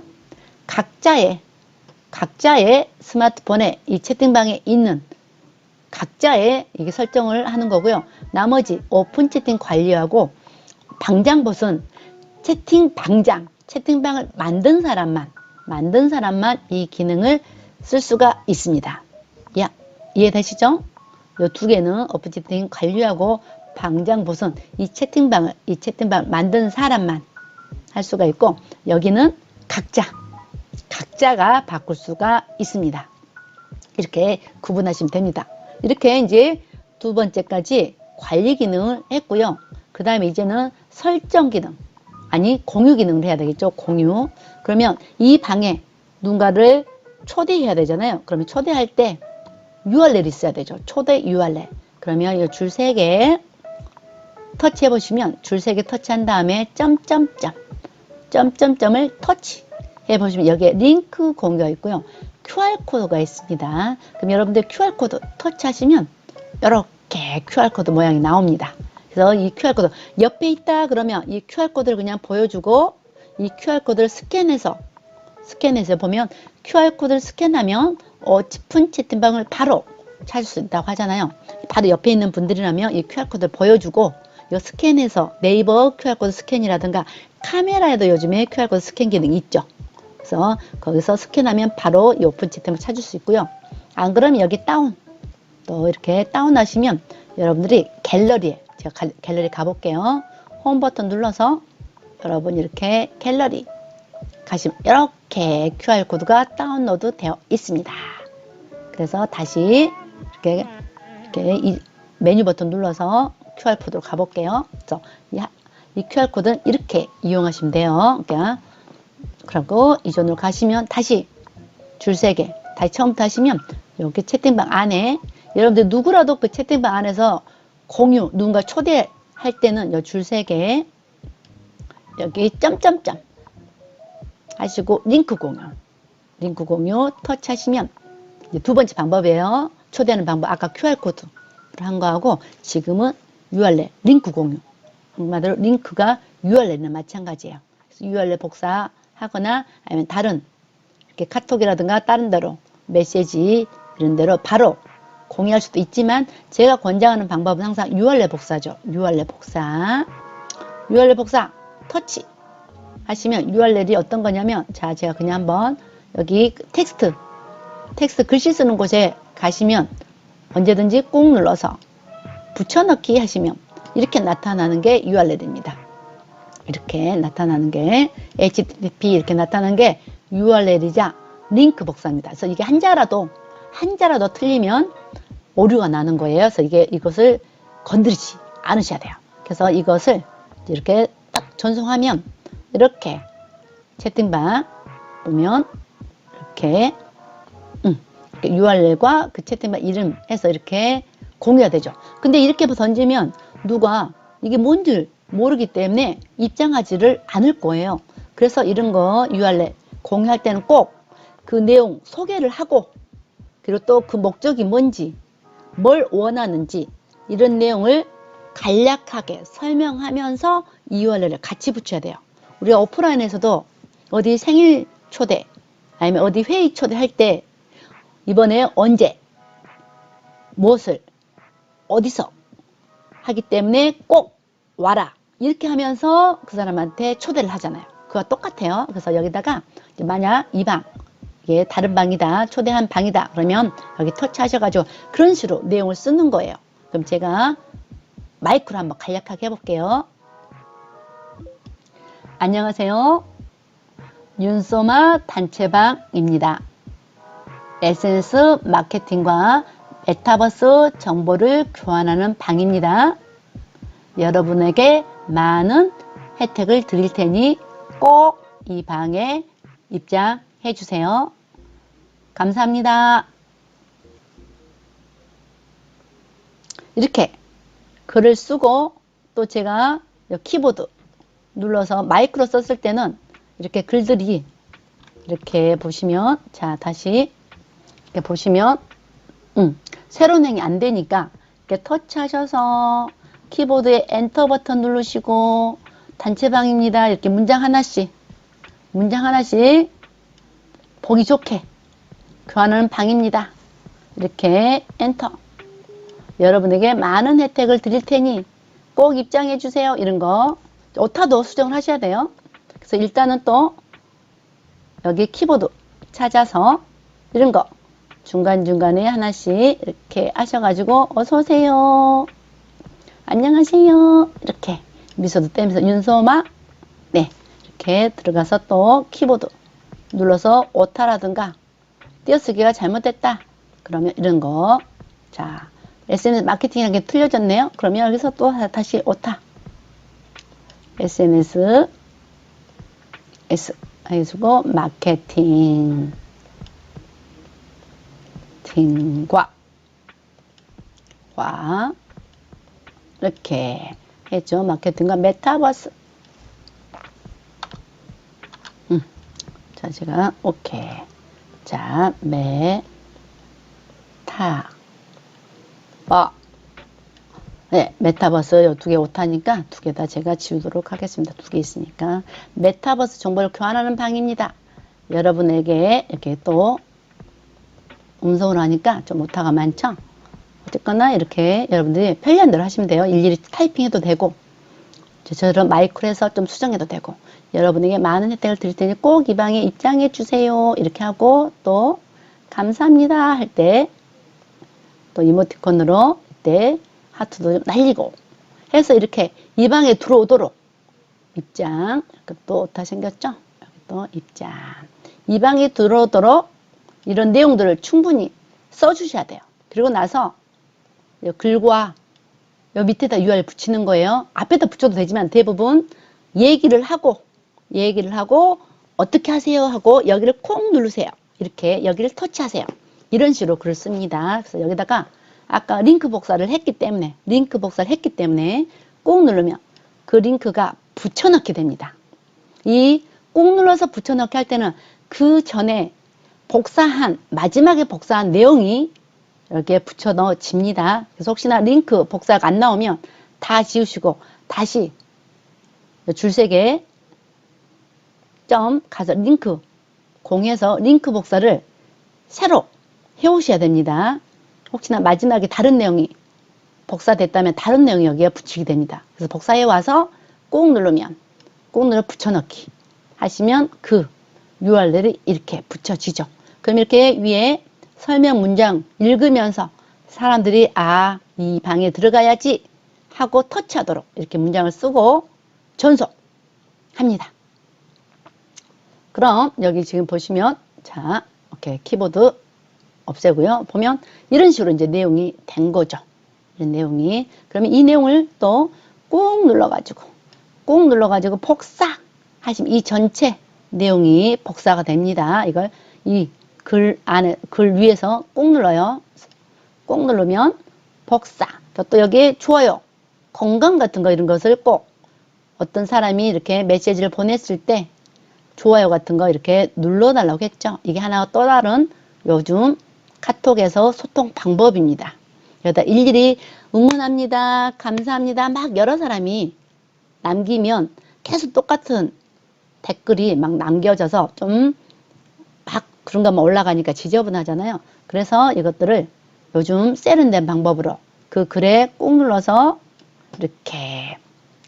각자의 스마트폰에 이 채팅방에 있는 각자의 이게 설정을 하는 거고요. 나머지 오픈 채팅 관리하고 방장봇은 채팅방을 만든 사람만 이 기능을 쓸 수가 있습니다. 야, 이해되시죠? 이 두 개는 오픈 채팅 관리하고 방장봇은 이 채팅방을 만든 사람만 할 수가 있고, 여기는 각자가 바꿀 수가 있습니다. 이렇게 구분하시면 됩니다. 이렇게 이제 두 번째까지 관리 기능을 했고요. 그 다음에 이제는 설정 기능, 공유 기능을 해야 되겠죠. 공유. 그러면 이 방에 누군가를 초대해야 되잖아요. 그러면 초대할 때 URL이 있어야 되죠. 초대 URL. 그러면 이 줄 3개 터치해 보시면 줄 3개 터치한 다음에 점점점을 터치해 보시면 여기에 링크 공유가 있고요. QR코드가 있습니다. 그럼 여러분들 QR코드 터치하시면 이렇게 QR코드 모양이 나옵니다. 그래서 이 QR코드 옆에 있다 그러면 이 QR코드를 그냥 보여주고, 이 QR코드를 스캔해서 보면 QR코드를 스캔하면 오픈 채팅방을 바로 찾을 수 있다고 하잖아요. 바로 옆에 있는 분들이라면 이 QR코드를 보여주고, 이거 스캔해서 네이버 QR코드 스캔이라든가 카메라에도 요즘에 QR코드 스캔 기능이 있죠. 그래서 거기서 스캔하면 바로 이 오픈 채팅을 찾을 수 있고요. 안 그러면 여기 또 이렇게 다운하시면 여러분들이 갤러리에, 제가 갤러리 가볼게요. 홈 버튼 눌러서 여러분 이렇게 갤러리 가시면 이렇게 QR코드가 다운로드 되어 있습니다. 그래서 다시 이렇게 이 메뉴 버튼 눌러서 QR코드로 가볼게요. 그래서 이 QR코드는 이렇게 이용하시면 돼요. 그리고 이전으로 가시면 다시 줄 3개 다시 처음부터 하시면 여기 채팅방 안에 여러분들 누구라도 그 채팅방 안에서 누군가 초대할 때는 이 줄 3개 여기 점점점 하시고 링크 공유 터치하시면 두 번째 방법이에요. 초대하는 방법 아까 QR코드로 한 거하고 지금은 URL 링크 공유. 한마디로 링크가 URL은 마찬가지예요. 그래서 URL 복사하거나 아니면 다른 이렇게 카톡이라든가 다른 데로 메시지 이런 데로 바로 공유할 수도 있지만 제가 권장하는 방법은 항상 URL 복사죠. URL 복사 터치 하시면 URL이 어떤 거냐면 제가 그냥 한번 여기 텍스트 글씨 쓰는 곳에 가시면 언제든지 꾹 눌러서 붙여넣기 하시면 이렇게 나타나는 게 URL입니다. 이렇게 나타나는 게 HTTP 이렇게 나타나는 게 URL이자 링크 복사입니다. 그래서 이게 한자라도 틀리면 오류가 나는 거예요. 그래서 이것을 건드리지 않으셔야 돼요. 그래서 이것을 이렇게 딱 전송하면 이렇게 채팅방 보면 이렇게 URL과 그 채팅방 이름 해서 이렇게 공유가 되죠. 근데 이렇게 던지면 누가 이게 뭔지 모르기 때문에 입장하지를 않을 거예요. 그래서 이런 거 URL 공유할 때는 꼭 그 내용 소개를 하고, 그리고 또 그 목적이 뭔지, 뭘 원하는지 이런 내용을 간략하게 설명하면서 이 URL을 같이 붙여야 돼요. 우리가 오프라인에서도 어디 생일 초대 아니면 어디 회의 초대할 때 이번에 언제 무엇을 어디서 하기 때문에 꼭 와라 이렇게 하면서 그 사람한테 초대를 하잖아요. 그거 똑같아요. 그래서 여기다가 만약 이 방 이게 다른 방이다, 초대한 방이다 그러면 여기 터치하셔가지고 그런 식으로 내용을 쓰는 거예요. 그럼 제가 마이크로 한번 간략하게 해볼게요. 안녕하세요. 윤소마 단체방입니다. SNS 마케팅과 메타버스 정보를 교환하는 방입니다. 여러분에게 많은 혜택을 드릴 테니 꼭 이 방에 입장해 주세요. 감사합니다. 이렇게 글을 쓰고 또 제가 키보드 눌러서 마이크로 썼을 때는 이렇게 글들이 이렇게 보시면, 자, 다시 이렇게 보시면, 세로능이 안 되니까 이렇게 터치하셔서 키보드에 엔터 버튼 누르시고 단체방입니다. 이렇게 문장 하나씩 보기 좋게 교환하는 방입니다. 이렇게 엔터. 여러분에게 많은 혜택을 드릴 테니 꼭 입장해 주세요. 이런 거 오타도 수정을 하셔야 돼요. 그래서 일단은 또 여기 키보드 찾아서 이런 거 중간중간에 하나씩 이렇게 하셔가지고 어서오세요, 안녕하세요, 이렇게 미소도 떼면서 윤소마, 네, 이렇게 들어가서 또 키보드 눌러서 오타라든가 띄어쓰기가 잘못됐다 그러면 이런 거, 자, SNS 마케팅이라는 게 틀려졌네요. 그러면 여기서 또 다시 오타, SNS 해주고 마케팅과 이렇게 했죠. 마케팅과 메타버스. 자, 제가 오케이. 자, 네, 메타버스 요 두 개 오타니까 두 개 다 제가 지우도록 하겠습니다. 두 개 있으니까. 메타버스 정보를 교환하는 방입니다. 여러분에게 이렇게 또 음성으로 하니까 좀 오타가 많죠? 어쨌거나 이렇게 여러분들이 편리한 대로 하시면 돼요. 일일이 타이핑해도 되고, 저처럼 마이크로 해서 좀 수정해도 되고, 여러분에게 많은 혜택을 드릴 테니 꼭 이 방에 입장해 주세요. 이렇게 하고, 또 감사합니다 할 때 또 이모티콘으로 이때 하트도 좀 날리고 해서 이렇게 이 방에 들어오도록 입장, 또 오타 생겼죠? 여기 또 입장. 이 방에 들어오도록 이런 내용들을 충분히 써주셔야 돼요. 그리고 나서 글과 요 밑에다 URL 붙이는 거예요. 앞에다 붙여도 되지만 대부분 얘기를 하고 어떻게 하세요 하고 여기를 콕 누르세요. 이렇게 여기를 터치하세요. 이런 식으로 글을 씁니다. 그래서 여기다가 아까 링크 복사를 했기 때문에 꼭 누르면 그 링크가 붙여넣게 됩니다. 이 꼭 눌러서 붙여넣기 할 때는 그 전에 마지막에 복사한 내용이 이렇게 붙여 넣어집니다. 그래서 혹시나 링크 복사가 안 나오면 다 지우시고 다시 줄 세 개 점 가서 링크 공유해서 링크 복사를 새로 해오셔야 됩니다. 혹시나 마지막에 다른 내용이 복사됐다면 다른 내용이 여기에 붙이게 됩니다. 그래서 복사해 와서 꼭 눌러 붙여넣기 하시면 그 URL이 이렇게 붙여지죠. 그럼 이렇게 위에 설명 문장 읽으면서 사람들이 이 방에 들어가야지 하고 터치하도록 이렇게 문장을 쓰고 전송합니다. 그럼 여기 지금 보시면, 자, 오케이, 키보드 없애고요. 보면 이런 식으로 이제 내용이 된 거죠. 이런 내용이. 그러면 이 내용을 또 꾹 눌러가지고 복사 하시면 이 전체 내용이 복사가 됩니다. 이걸 이 글 안에, 글 위에서 꾹 눌러요. 꾹 누르면 복사. 또 여기에 좋아요, 건강 같은 거 이런 것을 꼭 어떤 사람이 이렇게 메시지를 보냈을 때 좋아요 같은 거 이렇게 눌러달라고 했죠. 이게 하나 또 다른 요즘 카톡에서 소통 방법입니다. 여기다 일일이 응원합니다, 감사합니다 막 여러 사람이 남기면 계속 똑같은 댓글이 막 남겨져서 좀 막 그런 거만 올라가니까 지저분하잖아요. 그래서 이것들을 요즘 세련된 방법으로 그 글에 꾹 눌러서 이렇게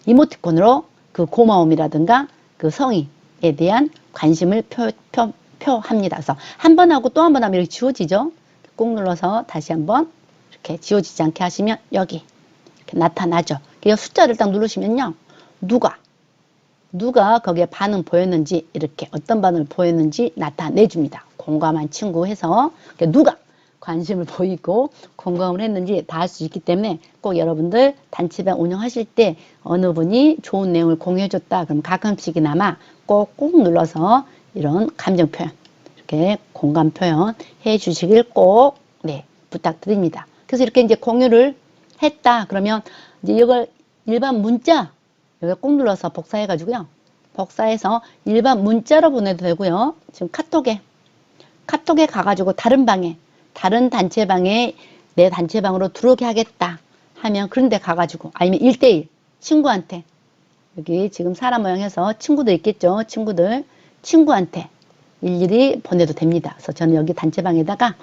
이모티콘으로 그 고마움이라든가 그 성의에 대한 관심을 표합니다. 그래서 한 번 하고 또 한 번 하면 이렇게 지워지죠. 꾹 눌러서 다시 한번 이렇게 지워지지 않게 하시면 여기 이렇게 나타나죠. 그래서 숫자를 딱 누르시면요, 누가 거기에 반응 보였는지, 이렇게 어떤 반응을 보였는지 나타내줍니다. 공감한 친구 해서 누가 관심을 보이고 공감을 했는지 다 알 수 있기 때문에 꼭 여러분들 단체방 운영하실 때 어느 분이 좋은 내용을 공유해줬다 그럼 가끔씩이나마 꼭 눌러서 이런 감정 표현, 이렇게 공감 표현 해 주시길 꼭 부탁드립니다. 그래서 이렇게 이제 공유를 했다 그러면 이제 이걸 일반 문자 여기 꾹 눌러서 복사해가지고요. 복사해서 일반 문자로 보내도 되고요. 지금 카톡에 가가지고 다른 방에, 다른 단체방에 내 단체방으로 들어오게 하겠다 하면 그런 데 가가지고, 아니면 1대1 친구한테, 여기 지금 사람 모양해서 친구들 있겠죠. 친구한테 일일이 보내도 됩니다. 그래서 저는 여기 단체방에다가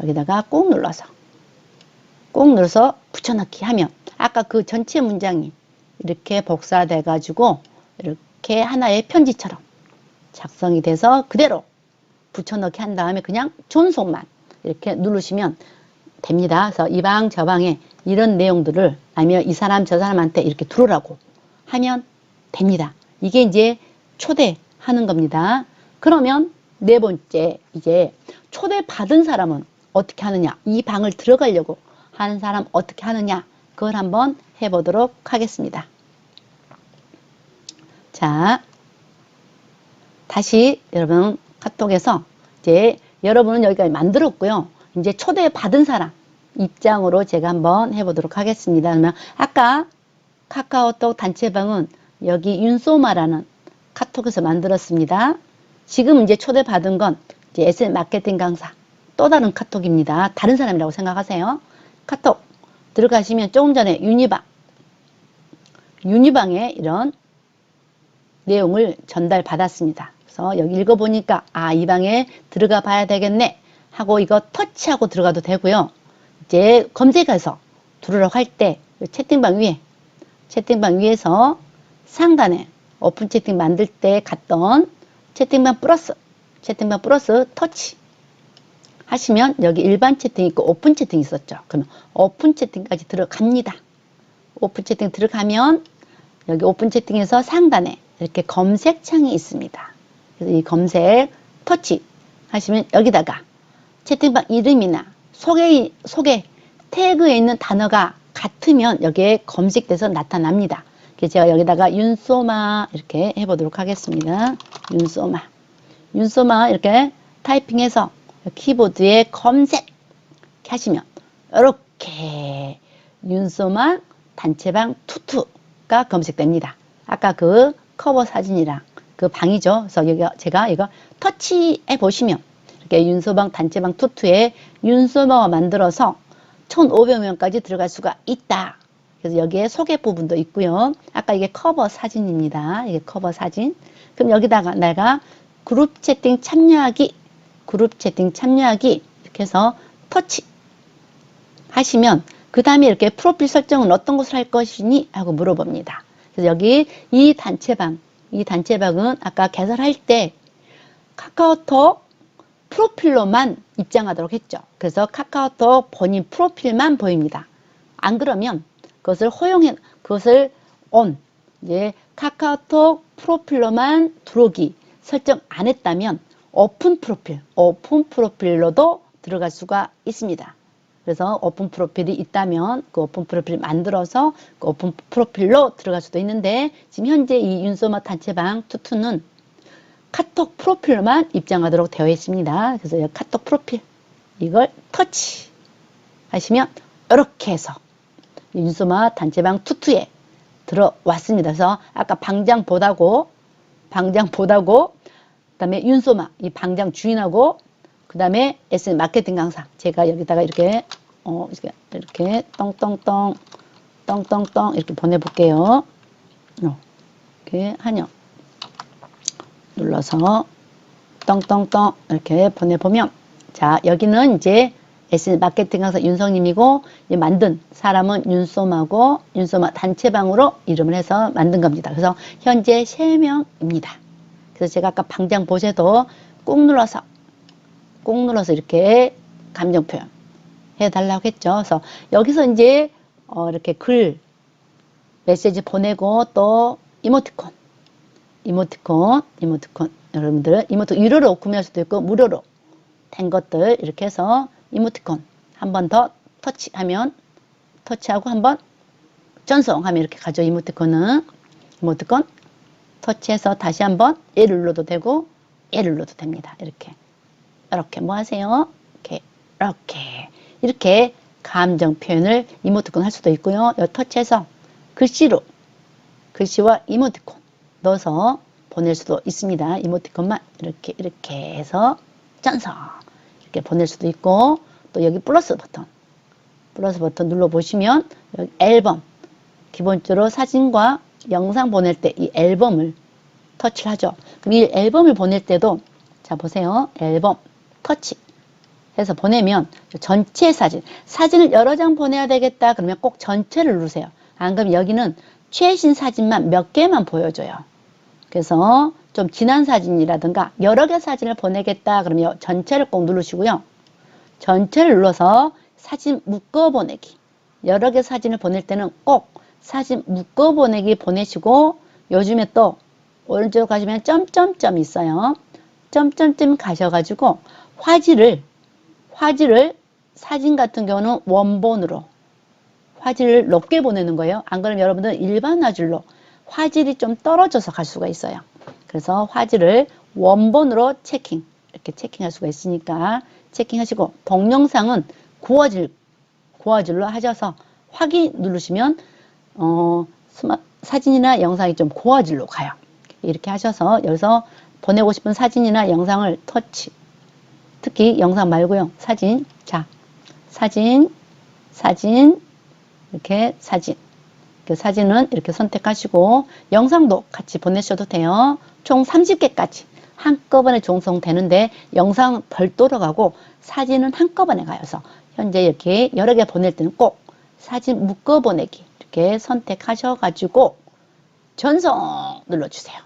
여기다가 꾹 눌러서 붙여넣기 하면 아까 그 전체 문장이 이렇게 복사돼 가지고 이렇게 하나의 편지처럼 작성이 돼서 그대로 붙여넣기 한 다음에 그냥 존속만 이렇게 누르시면 됩니다. 그래서 이 방 저 방에 이런 내용들을, 아니면 이 사람 저 사람한테 이렇게 들어오라고 하면 됩니다. 이게 이제 초대하는 겁니다. 그러면 네 번째, 이제 초대 받은 사람은 어떻게 하느냐, 이 방을 들어가려고 하는 사람 어떻게 하느냐, 그걸 한번 해보도록 하겠습니다. 자, 다시 여러분 카톡에서 이제 여러분은 여기까지 만들었고요. 이제 초대 받은 사람 입장으로 제가 한번 해보도록 하겠습니다. 그러면 아까 카카오톡 단체방은 여기 윤소마라는 카톡에서 만들었습니다. 지금 이제 초대받은 건 이제 SM 마케팅 강사 또 다른 카톡입니다. 다른 사람이라고 생각하세요. 카톡 들어가시면 조금 전에 유니방에 이런 내용을 전달받았습니다. 그래서 여기 읽어보니까 이 방에 들어가 봐야 되겠네 하고 이거 터치하고 들어가도 되고요. 이제 검색해서 들어오라고 할 때 채팅방 위에서 상단에 오픈 채팅 만들 때 갔던 채팅방 플러스 터치 하시면 여기 일반 채팅 있고 오픈 채팅 있었죠. 그러면 오픈 채팅까지 들어갑니다. 오픈 채팅 들어가면 여기 오픈 채팅에서 상단에 이렇게 검색창이 있습니다. 그래서 이 검색 터치 하시면 여기다가 채팅방 이름이나 소개 태그에 있는 단어가 같으면 여기에 검색돼서 나타납니다. 그래서 제가 여기다가 윤소마 이렇게 해보도록 하겠습니다. 윤소마 이렇게 타이핑해서 키보드에 검색 하시면 이렇게 윤소마 단체방 투투가 검색됩니다. 아까 그 커버 사진이랑 그 방이죠. 그래서 여기 제가 이거 터치해 보시면 이렇게 윤소방 단체방 투투에 윤소마가 만들어서 1,500명까지 들어갈 수가 있다. 그래서 여기에 소개 부분도 있고요. 아까 이게 커버 사진입니다. 이게 커버 사진. 그럼 여기다가 내가 그룹 채팅 참여하기 이렇게 해서 터치 하시면 그 다음에 이렇게 프로필 설정은 어떤 것을 할 것이니 하고 물어봅니다. 그래서 여기 이 단체방은 아까 개설할 때 카카오톡 프로필로만 입장하도록 했죠. 그래서 카카오톡 본인 프로필만 보입니다. 안 그러면 그것을 이제 카카오톡 프로필로만 들어오기 설정 안 했다면 오픈 프로필로도 들어갈 수가 있습니다. 그래서 오픈 프로필이 있다면 그 오픈 프로필 만들어서 그 오픈 프로필로 들어갈 수도 있는데 지금 현재 이 윤소마 단체방 투투는 카톡 프로필로만 입장하도록 되어 있습니다. 그래서 여기 카톡 프로필 이걸 터치 하시면 이렇게 해서 윤소마 단체방 투투에 들어왔습니다. 그래서 아까 방장 보다고 그다음에 윤소마 이 방장 주인하고 그다음에 SM 마케팅 강사 제가 여기다가 이렇게 똥똥똥 이렇게 보내볼게요. 이렇게 한영 눌러서 똥똥똥 이렇게 보내보면 자 여기는 이제 SM 마케팅 강사 윤성님이고 만든 사람은 윤소마고 윤소마 단체방으로 이름을 해서 만든 겁니다. 그래서 현재 3명입니다. 그래서 제가 아까 방장 보세도 꾹 눌러서 이렇게 감정 표현 해달라고 했죠. 그래서 여기서 이제 이렇게 글 메시지 보내고 또 이모티콘 여러분들 이모티콘 유료로 구매할 수도 있고 무료로 된 것들 이렇게 해서 이모티콘 한 번 더 터치하고 한번 전송하면 이렇게 가죠. 이모티콘 터치해서 다시 한번 얘를 눌러도 되고 얘를 눌러도 됩니다. 이렇게 뭐 하세요? 이렇게 감정 표현을 이모티콘 할 수도 있고요. 여기 터치해서 글씨로 글씨와 이모티콘 넣어서 보낼 수도 있습니다. 이모티콘만 이렇게 해서 전송 이렇게 보낼 수도 있고, 또 여기 플러스 버튼 눌러보시면 여기 앨범, 기본적으로 사진과 영상 보낼 때 이 앨범을 터치를 하죠. 그럼 이 앨범을 보낼 때도 자 보세요. 앨범 터치 해서 보내면 전체 사진을 여러 장 보내야 되겠다 그러면 꼭 전체를 누르세요. 안 그러면 여기는 최신 사진만 몇 개만 보여줘요. 그래서 좀 지난 사진이라든가 여러 개 사진을 보내겠다 그러면 전체를 꼭 누르시고요. 전체를 눌러서 사진 묶어 보내기, 여러 개 사진을 보낼 때는 꼭 사진 묶어 보내기 보내시고, 요즘에 또 오른쪽으로 가시면 점점점 있어요. 점점점 가셔가지고 화질을 사진 같은 경우는 원본으로 화질을 높게 보내는 거예요. 안 그러면 여러분들은 일반 화질로 화질이 좀 떨어져서 갈 수가 있어요. 그래서 화질을 원본으로 이렇게 체킹할 수가 있으니까 체킹하시고, 동영상은 고화질로 하셔서 확인 누르시면 사진이나 영상이 좀 고화질로 가요. 이렇게 하셔서 여기서 보내고 싶은 사진이나 영상을 터치, 특히 영상 말고요. 사진, 자, 사진, 이렇게 사진. 그 사진은 이렇게 선택하시고, 영상도 같이 보내셔도 돼요. 총 30개까지 한꺼번에 종송되는데, 영상 별도로 가고 사진은 한꺼번에 가서 현재 이렇게 여러 개 보낼 때는 꼭 사진 묶어 보내기 이렇게 선택하셔가지고 전송 눌러주세요.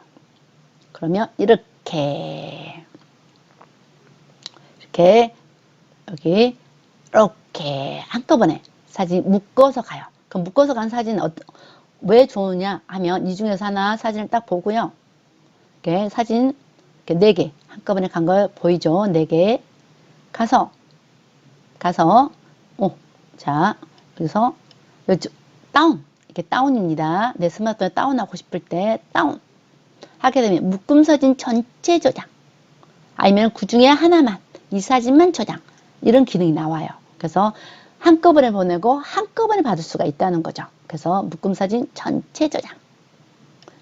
그러면 이렇게 여기 이렇게 한꺼번에 사진 묶어서 가요. 그럼 묶어서 간 사진 왜 좋으냐 하면, 이 중에서 하나 사진을 딱 보고요. 이렇게 사진 이렇게 4개 한꺼번에 간 거 보이죠? 4개 가서 자 여기서 이렇게 다운입니다. 내 스마트폰에 다운하고 싶을 때 다운 하게 되면 묶음 사진 전체 저장, 아니면 그 중에 하나만, 이 사진만 저장, 이런 기능이 나와요. 그래서 한꺼번에 보내고 한꺼번에 받을 수가 있다는 거죠. 그래서 묶음 사진 전체 저장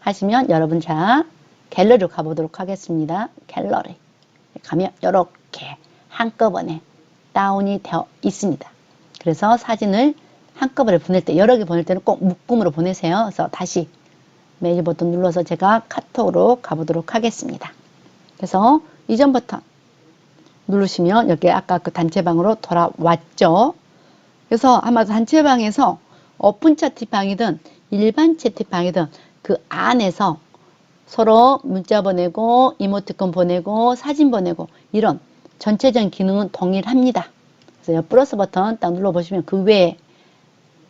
하시면, 여러분 자 갤러리로 가보도록 하겠습니다. 갤러리 가면 이렇게 한꺼번에 다운이 되어 있습니다. 그래서 사진을 한꺼번에 보낼 때, 여러 개 보낼 때는 꼭 묶음으로 보내세요. 그래서 다시 메일 버튼 눌러서 제가 카톡으로 가보도록 하겠습니다. 그래서 이전 버튼 누르시면 여기 아까 그 단체방으로 돌아왔죠. 그래서 아마 단체방에서 오픈 채팅방이든 일반 채팅방이든 그 안에서 서로 문자 보내고 이모티콘 보내고 사진 보내고 이런 전체적인 기능은 동일합니다. 그래서 플러스 버튼 딱 눌러보시면 그 외에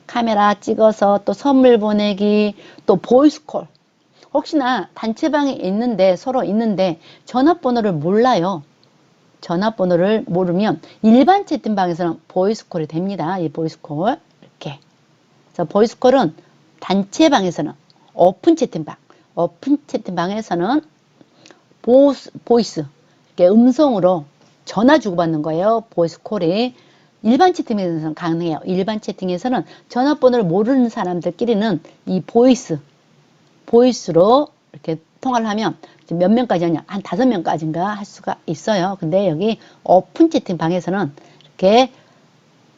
카메라 찍어서 또 선물 보내기, 또 보이스콜, 혹시나 단체방에 있는데 서로 있는데 전화번호를 몰라요. 전화번호를 모르면 일반 채팅방에서는 보이스콜이 됩니다. 이 보이스콜 이렇게. 그래서 보이스콜은 단체방에서는 오픈 채팅방에서는 보이스 이렇게 음성으로 전화 주고받는 거예요. 보이스콜이. 일반 채팅에서는 가능해요. 일반 채팅에서는 전화번호를 모르는 사람들끼리는 이 보이스로 이렇게 통화를 하면 몇 명까지 하냐, 한 5명까지인가 할 수가 있어요. 근데 여기 오픈 채팅방에서는 이렇게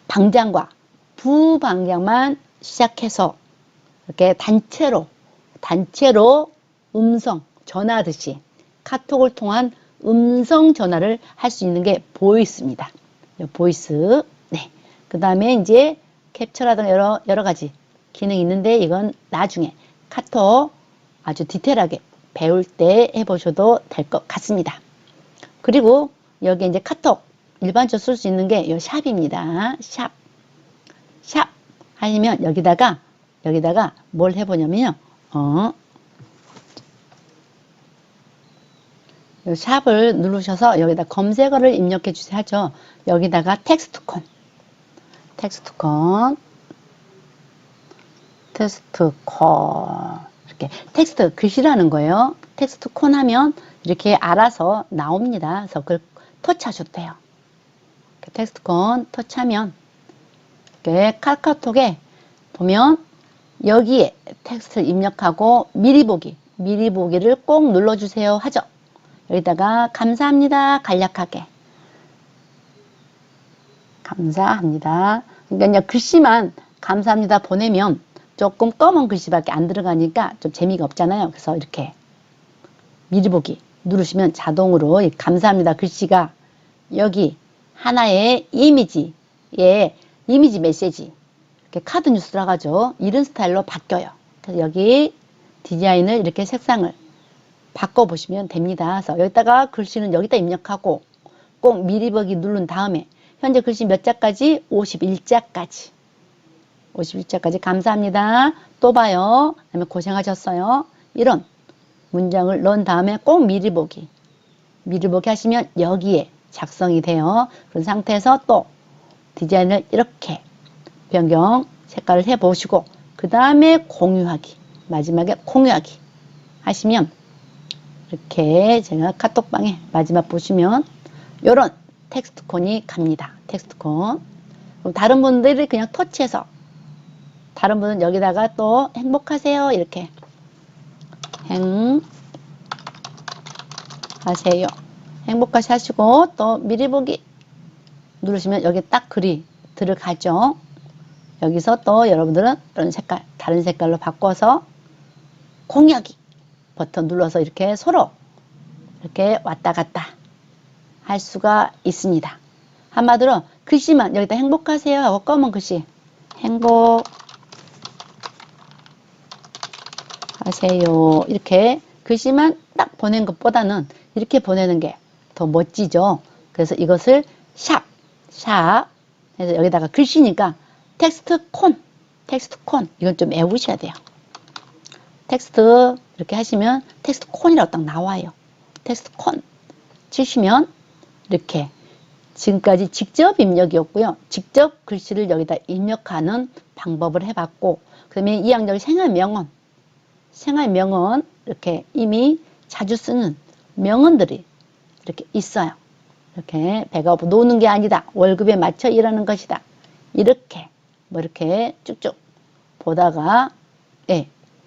방장과 부방장만 시작해서 이렇게 단체로 음성 전화하듯이 카톡을 통한 음성 전화를 할 수 있는 게 보이스입니다. 보이스. 네. 그 다음에 이제 캡처라든가 여러 가지 기능이 있는데, 이건 나중에 카톡 아주 디테일하게 배울 때 해보셔도 될 것 같습니다. 그리고 여기 이제 카톡 일반적으로 쓸 수 있는 게 이 샵입니다. 샵 하시면 여기다가 뭘 해보냐면요. 샵을 누르셔서 여기다 검색어를 입력해 주세요 하죠. 여기다가 텍스트콘 이렇게 텍스트 글씨라는 거예요. 텍스트콘 하면 이렇게 알아서 나옵니다. 그래서 그걸 터치하셔도 돼요. 텍스트콘 터치하면 이렇게 카카오톡에 보면 여기에 텍스트를 입력하고 미리 보기를 꼭 눌러주세요 하죠. 여기다가 감사합니다 간략하게 감사합니다. 그러니까 글씨만 감사합니다 보내면 조금 검은 글씨밖에 안 들어가니까 좀 재미가 없잖아요. 그래서 이렇게 미리 보기 누르시면 자동으로 이 감사합니다 글씨가 여기 하나의 이미지 메시지 이렇게 카드 뉴스 들어가죠. 이런 스타일로 바뀌어요. 그래서 여기 디자인을 이렇게 색상을 바꿔보시면 됩니다. 그래서 여기다가 글씨는 여기다 입력하고 꼭 미리 보기 누른 다음에 현재 글씨 몇 자까지? 51자까지. 51자까지 감사합니다. 또 봐요. 그다음에 고생하셨어요. 이런 문장을 넣은 다음에 꼭 미리 보기 하시면 여기에 작성이 돼요. 그런 상태에서 또 디자인을 이렇게 변경 색깔을 해 보시고 그 다음에 공유하기 마지막에 공유하기 하시면 이렇게 제가 카톡방에 마지막 보시면 요런 텍스트콘이 갑니다. 텍스트콘. 그럼 다른 분들이 그냥 터치해서 다른 분은 여기다가 또 행복하세요 이렇게 행하세요 행복하시 하시고 또 미리 보기 누르시면 여기 딱 글이 들어가죠. 여기서 또 여러분들은 이런 색깔 다른 색깔로 바꿔서 공유하기 버튼 눌러서 이렇게 서로 이렇게 왔다 갔다 할 수가 있습니다. 한마디로 글씨만 여기다 행복하세요 하고 검은 글씨 행복하세요 이렇게 글씨만 딱 보낸 것보다는 이렇게 보내는 게 더 멋지죠. 그래서 이것을 샵 해서 여기다가 글씨니까 텍스트콘 이건 좀 외우셔야 돼요. 텍스트 이렇게 하시면 텍스트콘이라고 딱 나와요. 텍스트콘 치시면 이렇게 지금까지 직접 입력이었고요. 직접 글씨를 여기다 입력하는 방법을 해봤고 그 다음에 이 양절 생활명언 이렇게 이미 자주 쓰는 명언들이 이렇게 있어요. 이렇게 배가 고프 노는 게 아니다. 월급에 맞춰 일하는 것이다. 이렇게 뭐 이렇게 쭉쭉 보다가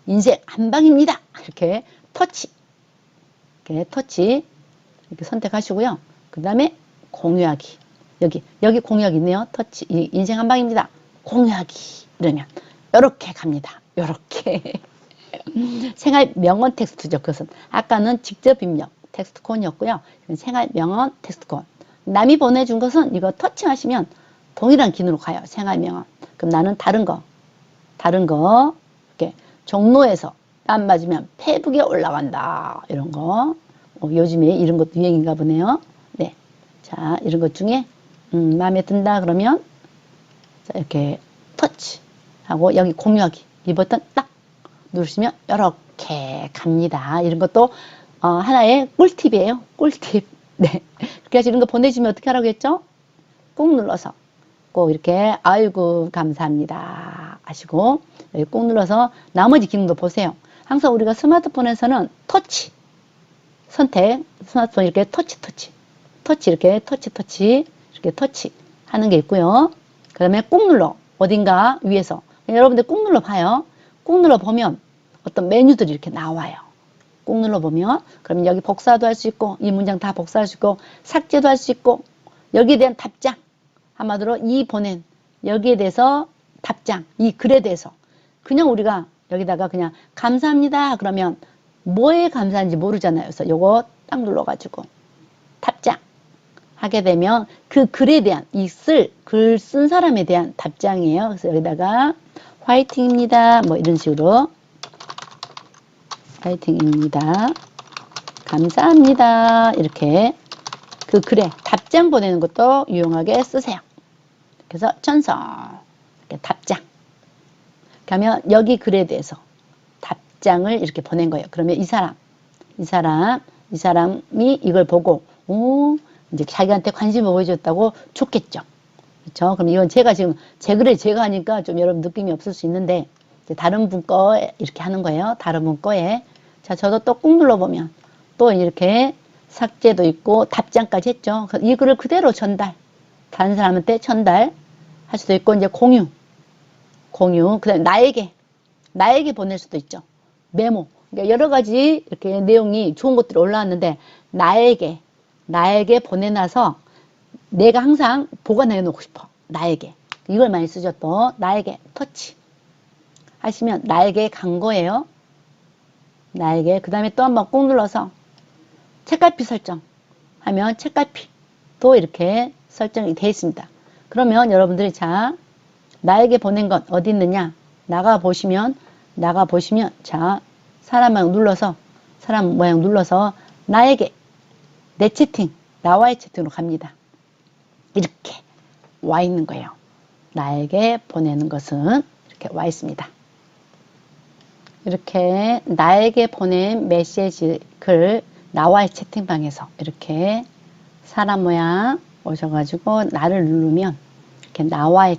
인생 한방입니다. 이렇게 터치 이렇게 선택하시고요. 그 다음에 공유하기 여기 공유하기 있네요. 터치 인생 한방입니다. 공유하기 이러면 이렇게 갑니다. 이렇게 생활 명언 텍스트죠. 그것은 아까는 직접 입력 텍스트콘이었고요. 생활 명언 텍스트콘 남이 보내준 것은 이거 터치하시면 동일한 기능으로 가요. 생활 명언 그럼 나는 다른 거 이렇게 종로에서 땀 맞으면 페북에 올라간다 이런 거 요즘에 이런 것도 유행인가 보네요. 네, 자 이런 것 중에 마음에 든다 그러면 자, 이렇게 터치하고 여기 공유하기 이 버튼 딱 누르시면 이렇게 갑니다. 이런 것도 하나의 꿀팁이에요. 꿀팁. 네, 그렇게 해서 이런 거 보내주면 어떻게 하라고 했죠? 꾹 눌러서 꼭 이렇게 아이고 감사합니다 하시고 여기 꾹 눌러서 나머지 기능도 보세요. 항상 우리가 스마트폰에서는 터치 선택 스마트폰 이렇게 터치 이렇게 터치 하는 게 있고요. 그 다음에 꾹 눌러 어딘가 위에서 여러분들 꾹 눌러 봐요. 꾹 눌러 보면 어떤 메뉴들이 이렇게 나와요. 꾹 눌러 보면 그러면 여기 복사도 할 수 있고 이 문장 다 복사할 수 있고 삭제도 할 수 있고 여기에 대한 답장 한마디로 이 보낸 여기에 대해서 답장 이 글에 대해서 그냥 우리가 여기다가 그냥 감사합니다 그러면 뭐에 감사한지 모르잖아요. 그래서 요거 딱 눌러가지고 답장 하게 되면 그 글에 대한 글 쓴 사람에 대한 답장이에요. 그래서 여기다가 화이팅입니다 뭐 이런 식으로 화이팅입니다 감사합니다 이렇게 그 글에 답장 보내는 것도 유용하게 쓰세요. 그래서 전송 이렇게 답장 그러면 여기 글에 대해서 답장을 이렇게 보낸 거예요. 그러면 이 사람이 이걸 보고 이제 자기한테 관심을 보여줬다고 좋겠죠. 그렇죠? 그럼 이건 제가 지금 제 글에 제가 하니까 좀 여러분 느낌이 없을 수 있는데 이제 다른 분 거에 이렇게 하는 거예요. 다른 분 거에 자 저도 또 꾹 눌러보면 또 이렇게 삭제도 있고 답장까지 했죠. 이 글을 그대로 다른 사람한테 전달할 수도 있고 이제 공유 그 다음에 나에게 나에게 보낼 수도 있죠. 메모. 그러니까 여러 가지 이렇게 내용이 좋은 것들이 올라왔는데 나에게 보내놔서 내가 항상 보관해 놓고 싶어. 나에게. 이걸 많이 쓰죠. 또 나에게 터치 하시면 나에게 간 거예요. 나에게. 그 다음에 또 한번 꾹 눌러서 책갈피 설정 하면 책갈피도 이렇게 설정이 되어 있습니다. 그러면 여러분들이 자 나에게 보낸 건 어디 있느냐 나가 보시면 자 사람 모양 눌러서 나에게 내 채팅 나와의 채팅으로 갑니다. 이렇게 와 있는 거예요. 나에게 보내는 것은 이렇게 와 있습니다. 이렇게 나에게 보낸 메시지 글 나와의 채팅방에서 이렇게 사람 모양 오셔가지고 나를 누르면 이렇게 나와의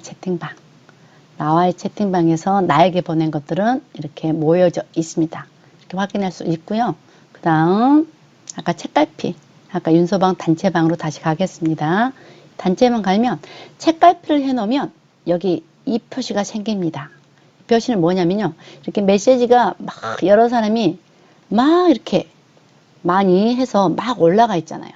채팅방에서 나에게 보낸 것들은 이렇게 모여져 있습니다. 이렇게 확인할 수 있고요. 그 다음 아까 책갈피 아까 윤서방 단체방으로 다시 가겠습니다. 단체방 가면 책갈피를 해놓으면 여기 이 표시가 생깁니다. 이 표시는 뭐냐면요. 이렇게 메시지가 막 여러 사람이 막 이렇게 많이 해서 막 올라가 있잖아요.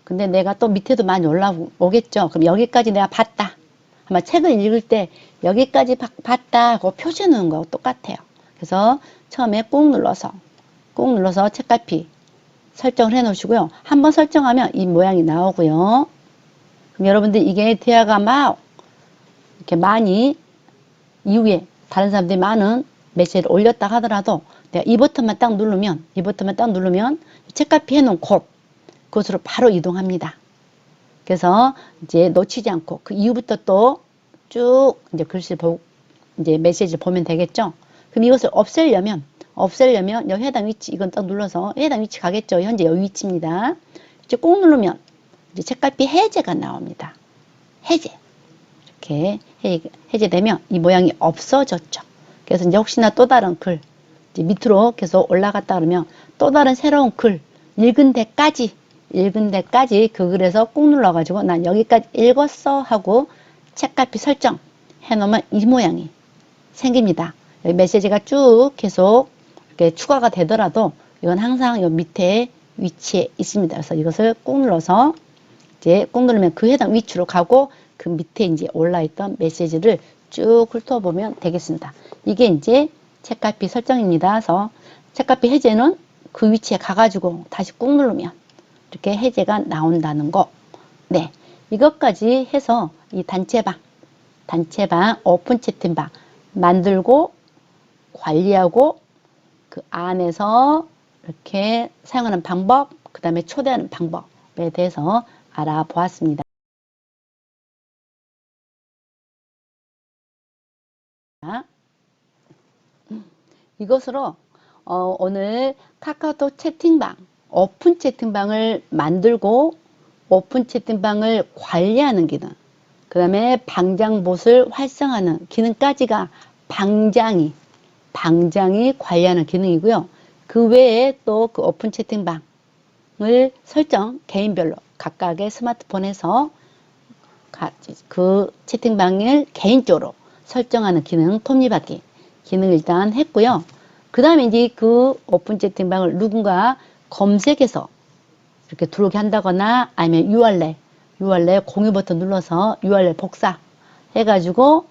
근데 내가 또 밑에도 많이 올라오겠죠. 그럼 여기까지 내가 봤다. 아마 책을 읽을 때 여기까지 봤다 하고 표시해 놓은 거하고 똑같아요. 그래서 처음에 꾹 눌러서 책갈피 설정을 해 놓으시고요. 한번 설정하면 이 모양이 나오고요. 그럼 여러분들 이게 대화가 막 이렇게 많이 이후에 다른 사람들이 많은 메시지를 올렸다 하더라도 내가 이 버튼만 딱 누르면 책갈피 해놓은 그곳으로 바로 이동합니다. 그래서 이제 놓치지 않고 그 이후부터 또 쭉 이제 글씨 이제 메시지를 보면 되겠죠. 그럼 이것을 없애려면 여기 해당 위치 이건 딱 눌러서 해당 위치 가겠죠. 현재 여기 위치입니다. 이제 꾹 누르면 이제 책갈피 해제가 나옵니다. 해제. 이렇게 해제되면 이 모양이 없어졌죠. 그래서 이제 혹시나 또 다른 글 이제 밑으로 계속 올라갔다 그러면 또 다른 새로운 글 읽은 데까지 그 글에서 꾹 눌러가지고 난 여기까지 읽었어 하고 책갈피 설정 해놓으면 이 모양이 생깁니다. 여기 메시지가 쭉 계속 이렇게 추가가 되더라도 이건 항상 요 밑에 위치에 있습니다. 그래서 이것을 꾹 눌러서 이제 꾹 누르면 그 해당 위치로 가고 그 밑에 이제 올라있던 메시지를 쭉 훑어보면 되겠습니다. 이게 이제 책갈피 설정입니다. 그래서 책갈피 해제는 그 위치에 가가지고 다시 꾹 누르면 이렇게 해제가 나온다는 거. 네. 이것까지 해서 이 단체방, 오픈 채팅방 만들고 관리하고 그 안에서 이렇게 사용하는 방법, 그 다음에 초대하는 방법에 대해서 알아보았습니다. 이것으로 오늘 카카오톡 채팅방, 오픈 채팅방을 만들고 오픈 채팅방을 관리하는 기능, 그 다음에 방장봇을 활성화하는 기능까지가 방장이 관리하는 기능이고요. 그 외에 또 그 오픈 채팅방을 개인별로 각각의 스마트폰에서 그 채팅방을 개인적으로 설정하는 기능, 톱니바퀴 기능을 일단 했고요. 그 다음에 이제 그 오픈 채팅방을 누군가 검색해서 이렇게 들어오게 한다거나 아니면 URL 공유 버튼 눌러서 URL 복사 해가지고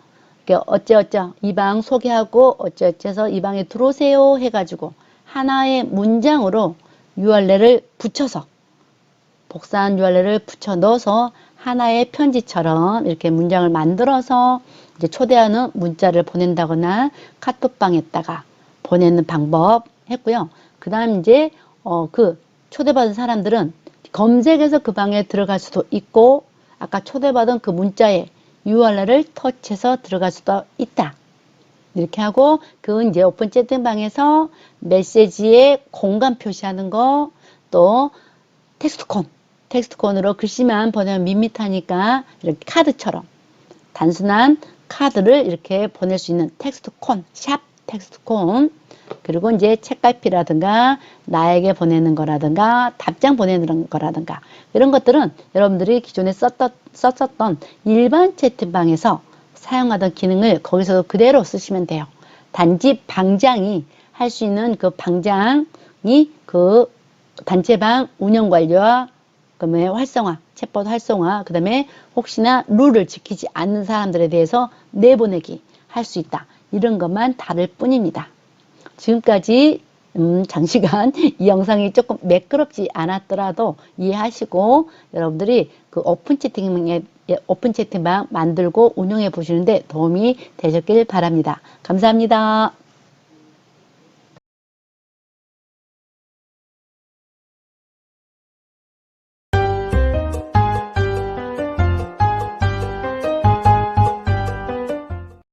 어쩌어쩌 이 방 소개하고 어쩌어쩌서 이 방에 들어오세요 해가지고 하나의 문장으로 URL을 붙여서 복사한 URL을 붙여 넣어서 하나의 편지처럼 이렇게 문장을 만들어서 이제 초대하는 문자를 보낸다거나 카톡방에다가 보내는 방법 했고요. 그 다음 이제 그 초대받은 사람들은 검색해서 그 방에 들어갈 수도 있고 아까 초대받은 그 문자에 URL을 터치해서 들어갈 수도 있다. 이렇게 하고 그 이제 오픈 채팅방에서 메시지에 공간 표시하는 거 또 텍스트콘으로 글씨만 보내면 밋밋하니까 이렇게 카드처럼 단순한 카드를 이렇게 보낼 수 있는 샵 텍스트콘 그리고 이제 책갈피라든가 나에게 보내는 거라든가 답장 보내는 거라든가 이런 것들은 여러분들이 기존에 썼었던 일반 채팅방에서 사용하던 기능을 거기서 그대로 쓰시면 돼요. 단지 방장이 할 수 있는 그 방장이 그 단체방 운영 관리와 그다음에 활성화, 챗봇 활성화, 그다음에 혹시나 룰을 지키지 않는 사람들에 대해서 내보내기 할 수 있다. 이런 것만 다를 뿐입니다. 지금까지 장시간 이 영상이 조금 매끄럽지 않았더라도 이해하시고 여러분들이 그 오픈 채팅방 만들고 운영해 보시는데 도움이 되셨길 바랍니다. 감사합니다.